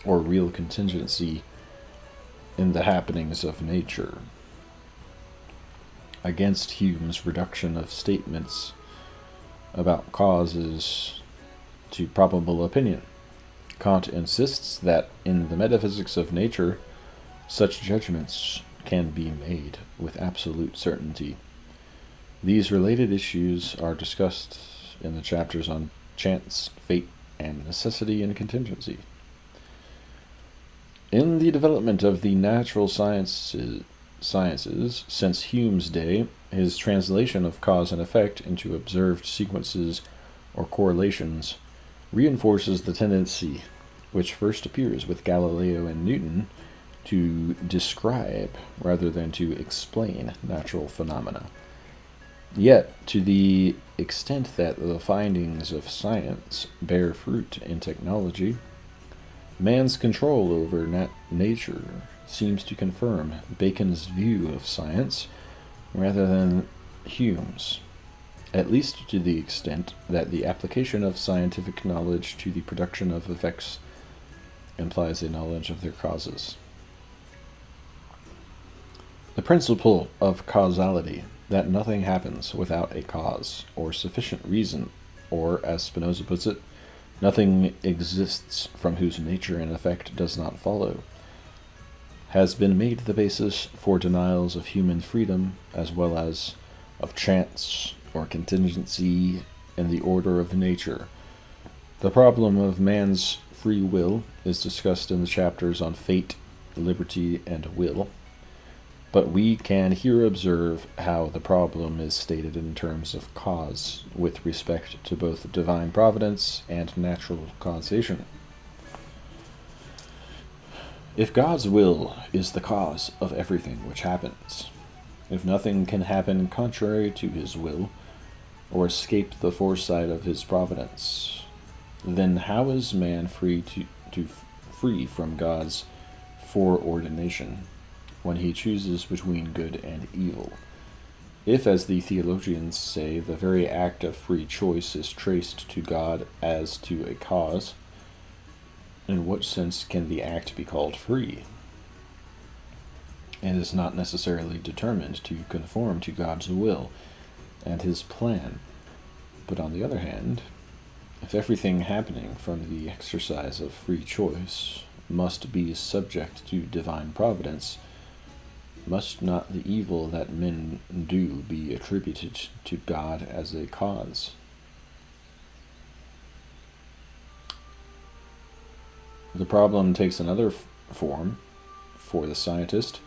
Speaker 1: or real contingency, in the happenings of nature. Against Hume's reduction of statements about causes to probable opinion, Kant insists that in the metaphysics of nature, such judgments can be made with absolute certainty. These related issues are discussed in the chapters on chance, fate, and necessity and contingency. In the development of the natural sciences, since Hume's day, his translation of cause and effect into observed sequences or correlations reinforces the tendency, which first appears with Galileo and Newton, to describe rather than to explain natural phenomena. Yet, to the extent that the findings of science bear fruit in technology, man's control over nature seems to confirm Bacon's view of science rather than Hume's, at least to the extent that the application of scientific knowledge to the production of effects implies a knowledge of their causes. The principle of causality, that nothing happens without a cause or sufficient reason, or, as Spinoza puts it, nothing exists from whose nature and effect does not follow, has been made the basis for denials of human freedom as well as of chance or contingency in the order of nature. The problem of man's free will is discussed in the chapters on fate, liberty, and will, but we can here observe how the problem is stated in terms of cause with respect to both divine providence and natural causation. If God's will is the cause of everything which happens, if nothing can happen contrary to his will, or escape the foresight of his providence, then how is man free from God's foreordination when he chooses between good and evil? If, as the theologians say, the very act of free choice is traced to God as to a cause, in what sense can the act be called free? It is not necessarily determined to conform to God's will and his plan. But on the other hand, if everything happening from the exercise of free choice must be subject to divine providence, must not the evil that men do be attributed to God as a cause? The problem takes another form for the scientist,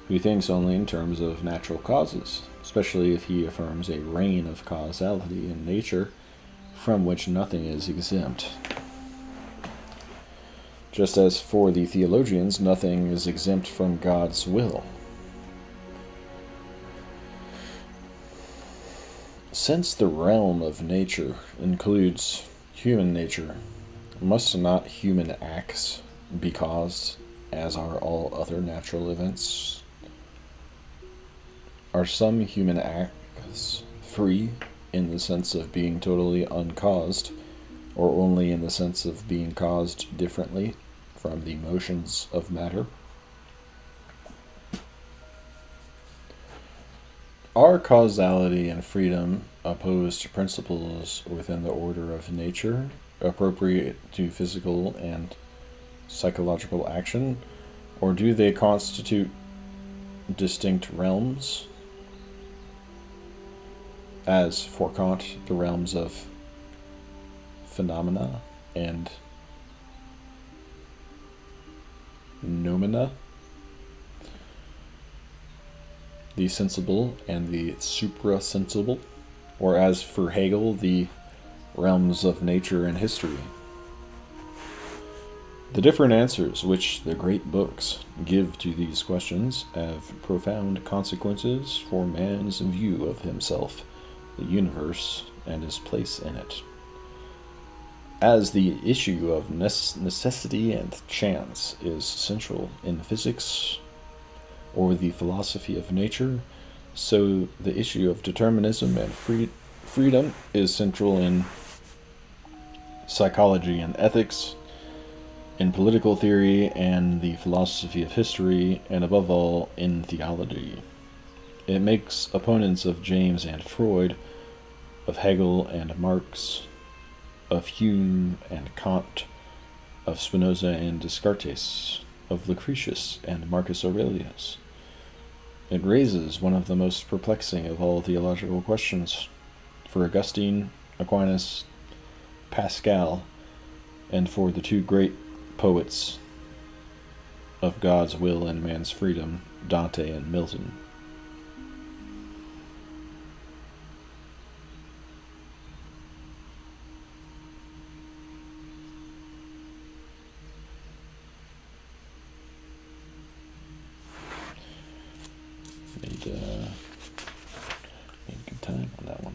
Speaker 1: who thinks only in terms of natural causes, especially if he affirms a reign of causality in nature from which nothing is exempt. Just as for the theologians, nothing is exempt from God's will. Since the realm of nature includes human nature, must not human acts be caused, as are all other natural events? Are some human acts free in the sense of being totally uncaused, or only in the sense of being caused differently from the motions of matter? Are causality and freedom opposed principles within the order of nature, appropriate to physical and psychological action, or do they constitute distinct realms, as for Kant, the realms of phenomena and noumena, the sensible and the suprasensible, or as for Hegel, the realms of nature and history? The different answers which the great books give to these questions have profound consequences for man's view of himself, the universe, and his place in it. As the issue of necessity and chance is central in physics or the philosophy of nature, so the issue of determinism and freedom is central in psychology and ethics, in political theory and the philosophy of history, and above all, in theology. It makes opponents of James and Freud, of Hegel and Marx, of Hume and Kant, of Spinoza and Descartes, of Lucretius and Marcus Aurelius, It raises one of the most perplexing of all theological questions. For Augustine, Aquinas, Pascal, and for the two great poets of God's will and man's freedom, Dante and Milton. Made good time on that one.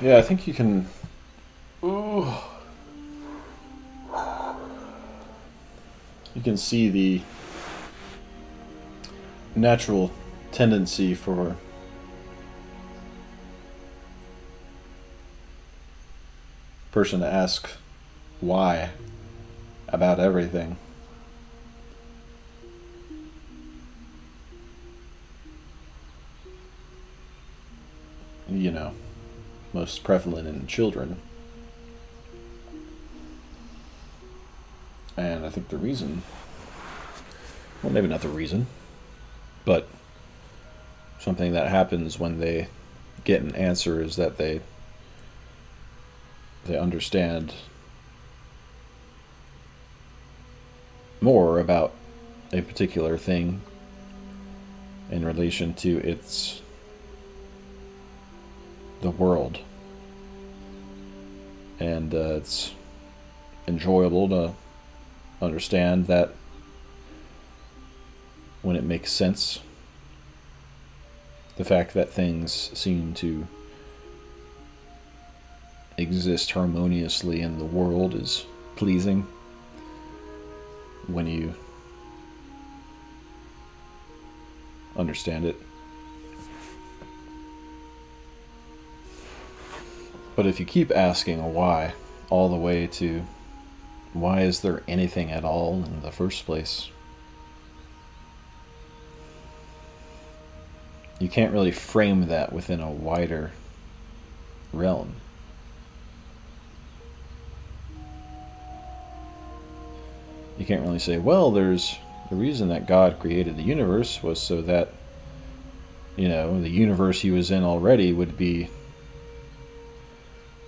Speaker 1: Yeah, I think you can. You can see the natural tendency for a person to ask why about everything. You know, most prevalent in children. And I think the reason, well, maybe not the reason, but something that happens when they get an answer is that they understand more about a particular thing in relation to the world. And it's enjoyable to understand that when it makes sense, the fact that things seem to exist harmoniously in the world is pleasing when you understand it. But if you keep asking why, all the way to why is there anything at all in the first place, you can't really frame that within a wider realm. You can't really say, well, there's the reason that God created the universe was so that, the universe he was in already would be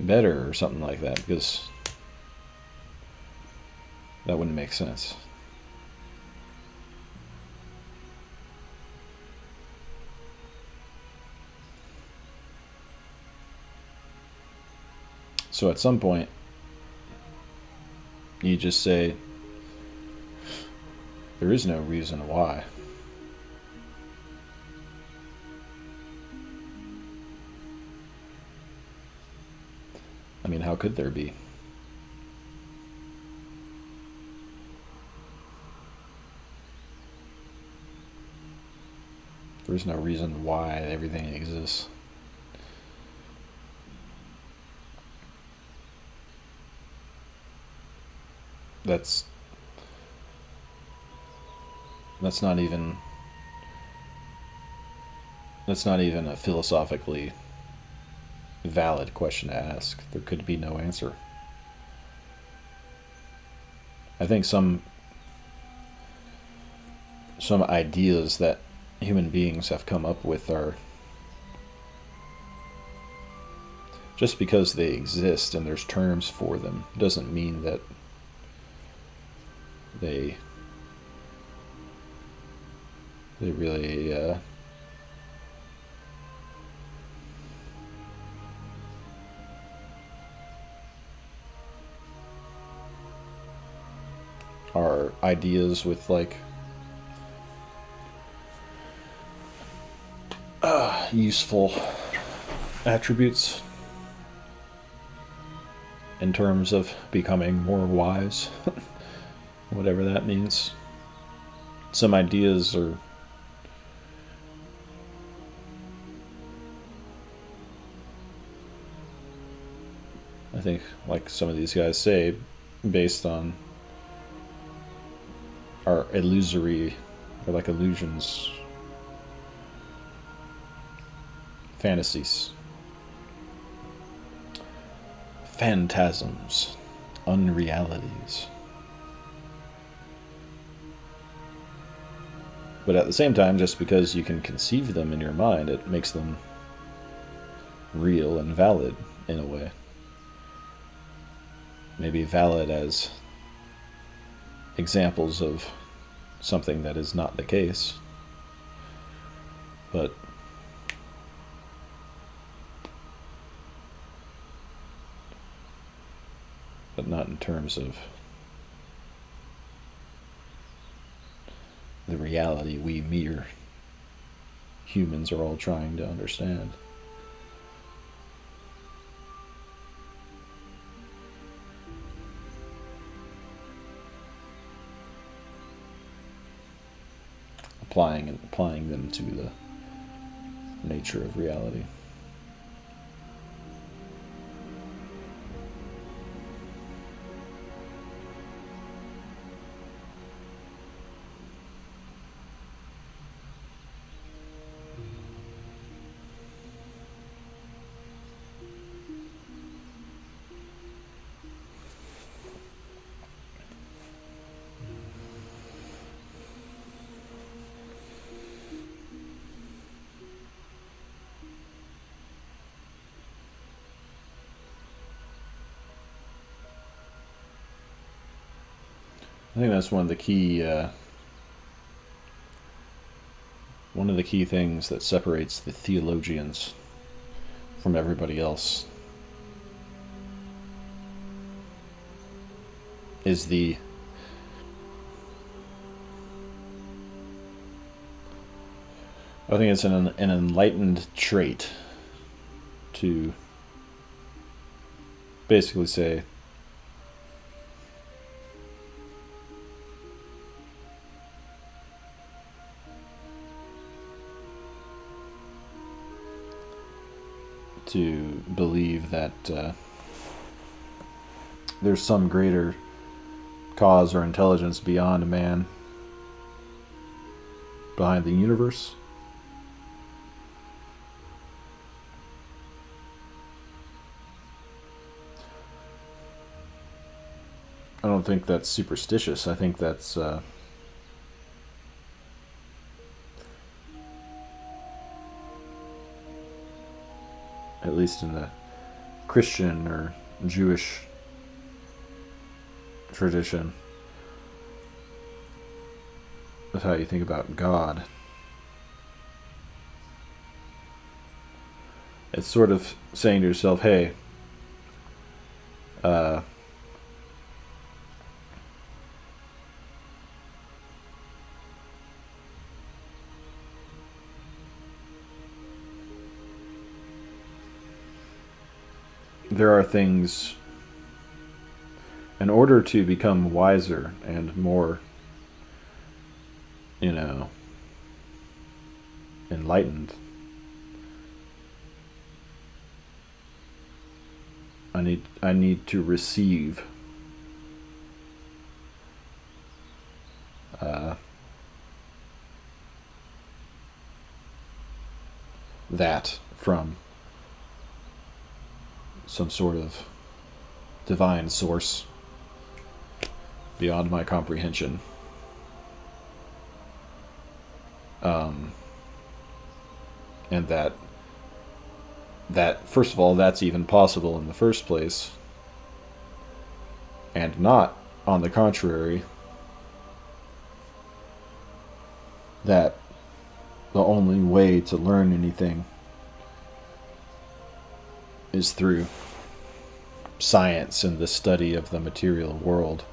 Speaker 1: better or something like that, because that wouldn't make sense. So at some point, you just say, there is no reason why. I mean, how could there be? There's no reason why everything exists. That's not even a philosophically valid question to ask. There could be no answer. I think some ideas that human beings have come up with are just because they exist and there's terms for them doesn't mean that they really are ideas with useful attributes in terms of becoming more wise, whatever that means. Some ideas are I think, like some of these guys say, based on are illusory, or like illusions, fantasies, phantasms, unrealities. But at the same time, just because you can conceive them in your mind, it makes them real and valid in a way. Maybe valid as examples of something that is not the case. But not in terms of the reality we mere humans are all trying to understand. Applying them to the nature of reality. I think that's one of the key things that separates the theologians from everybody else is I think it's an enlightened trait to basically say, to believe that there's some greater cause or intelligence beyond man, behind the universe. I don't think that's superstitious. I think that's at least in the Christian or Jewish tradition, that's how you think about God. It's sort of saying to yourself, hey, there are things, in order to become wiser and more, enlightened, I need to receive that from some sort of divine source beyond my comprehension. And that first of all, that's even possible in the first place, and not, on the contrary, that the only way to learn anything is through science and the study of the material world.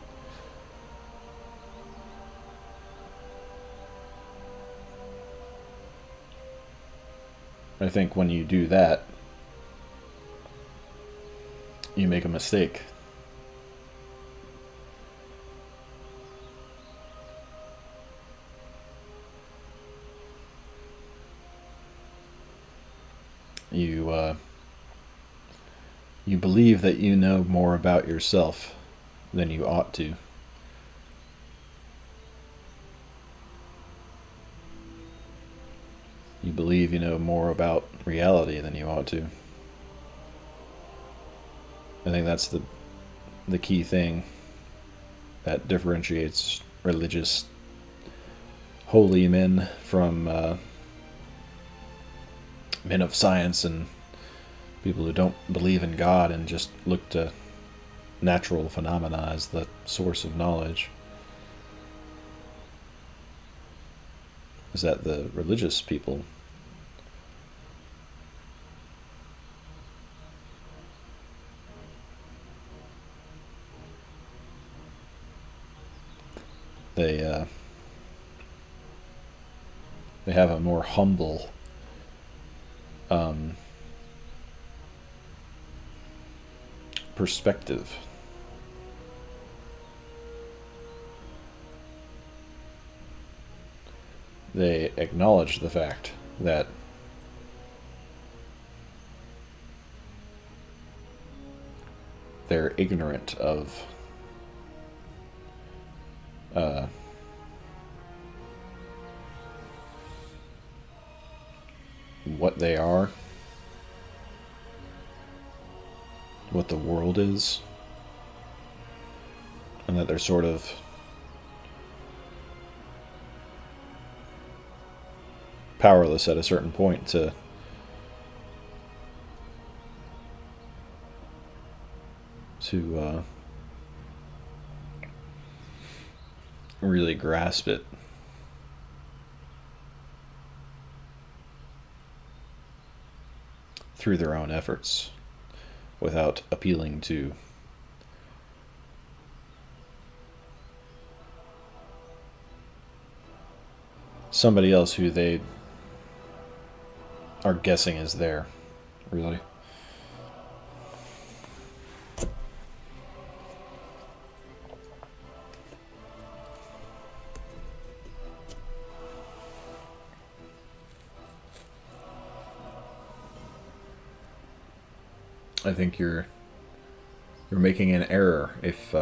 Speaker 1: I think when you do that, you make a mistake. You believe that you know more about yourself than you ought to. you believe you know more about reality than you ought to. I think that's the key thing that differentiates religious holy men from men of science and people who don't believe in God and just look to natural phenomena as the source of knowledge. Is that the religious people they have a more humble perspective. They acknowledge the fact that they're ignorant of what they are, what the world is, and that they're sort of powerless at a certain point to really grasp it. Through their own efforts, without appealing to somebody else who they are guessing is there, really. I think you're making an error if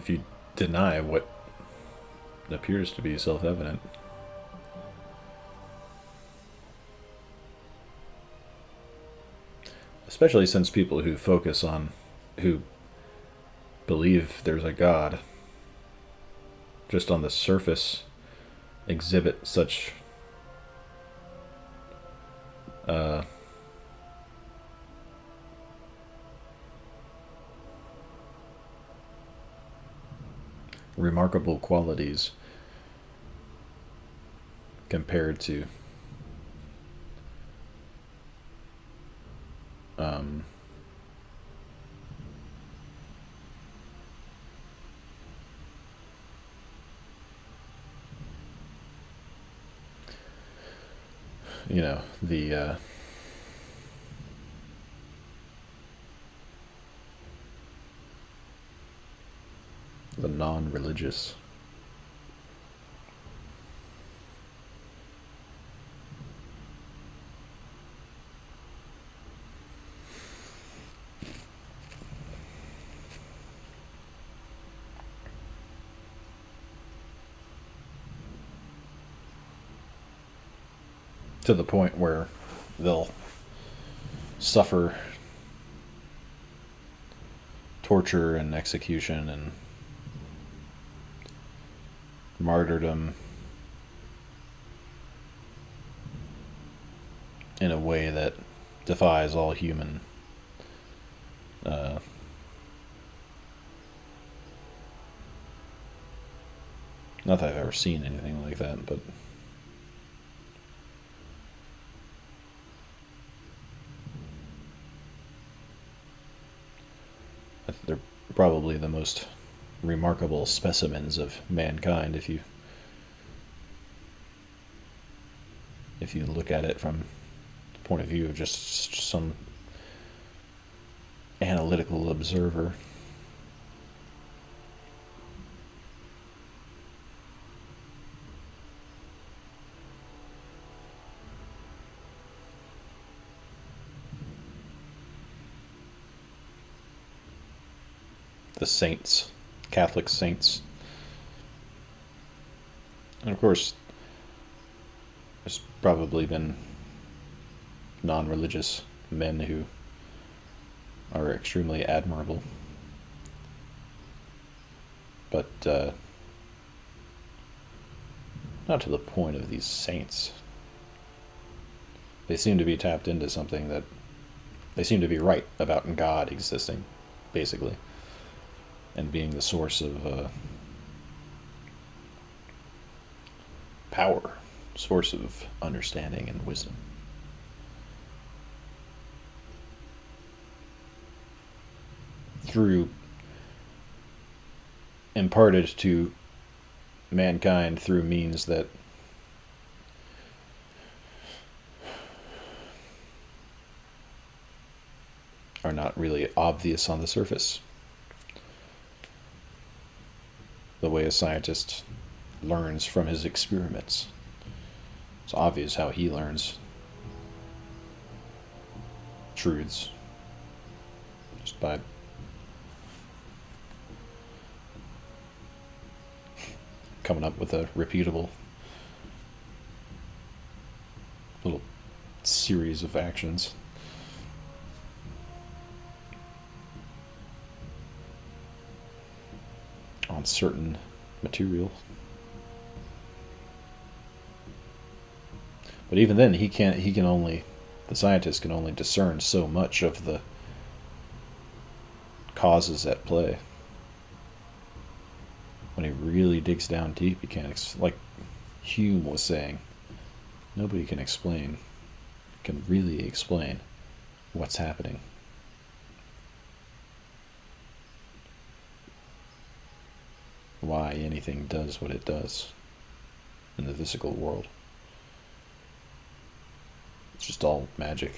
Speaker 1: you deny what appears to be self-evident. Especially since people who focus on, who believe there's a God, just on the surface exhibit such remarkable qualities compared to the non-religious. To the point where they'll suffer torture and execution and martyrdom in a way that defies all human not that I've ever seen anything like that, but they're probably the most remarkable specimens of mankind if you look at it from the point of view of just some analytical observer. the saints, Catholic saints. And of course, there's probably been non-religious men who are extremely admirable. But not to the point of these saints. They seem to be tapped into something that they seem to be right about God existing, basically, and being the source of power, source of understanding and wisdom. Through imparted to mankind through means that are not really obvious on the surface. The way a scientist learns from his experiments. It's obvious how he learns truths just by coming up with a repeatable little series of actions. On certain material. But even then, the scientist can only discern so much of the causes at play. When he really digs down deep, he can't, like Hume was saying, nobody can really explain what's happening. Why anything does what it does in the physical world. It's just all magic.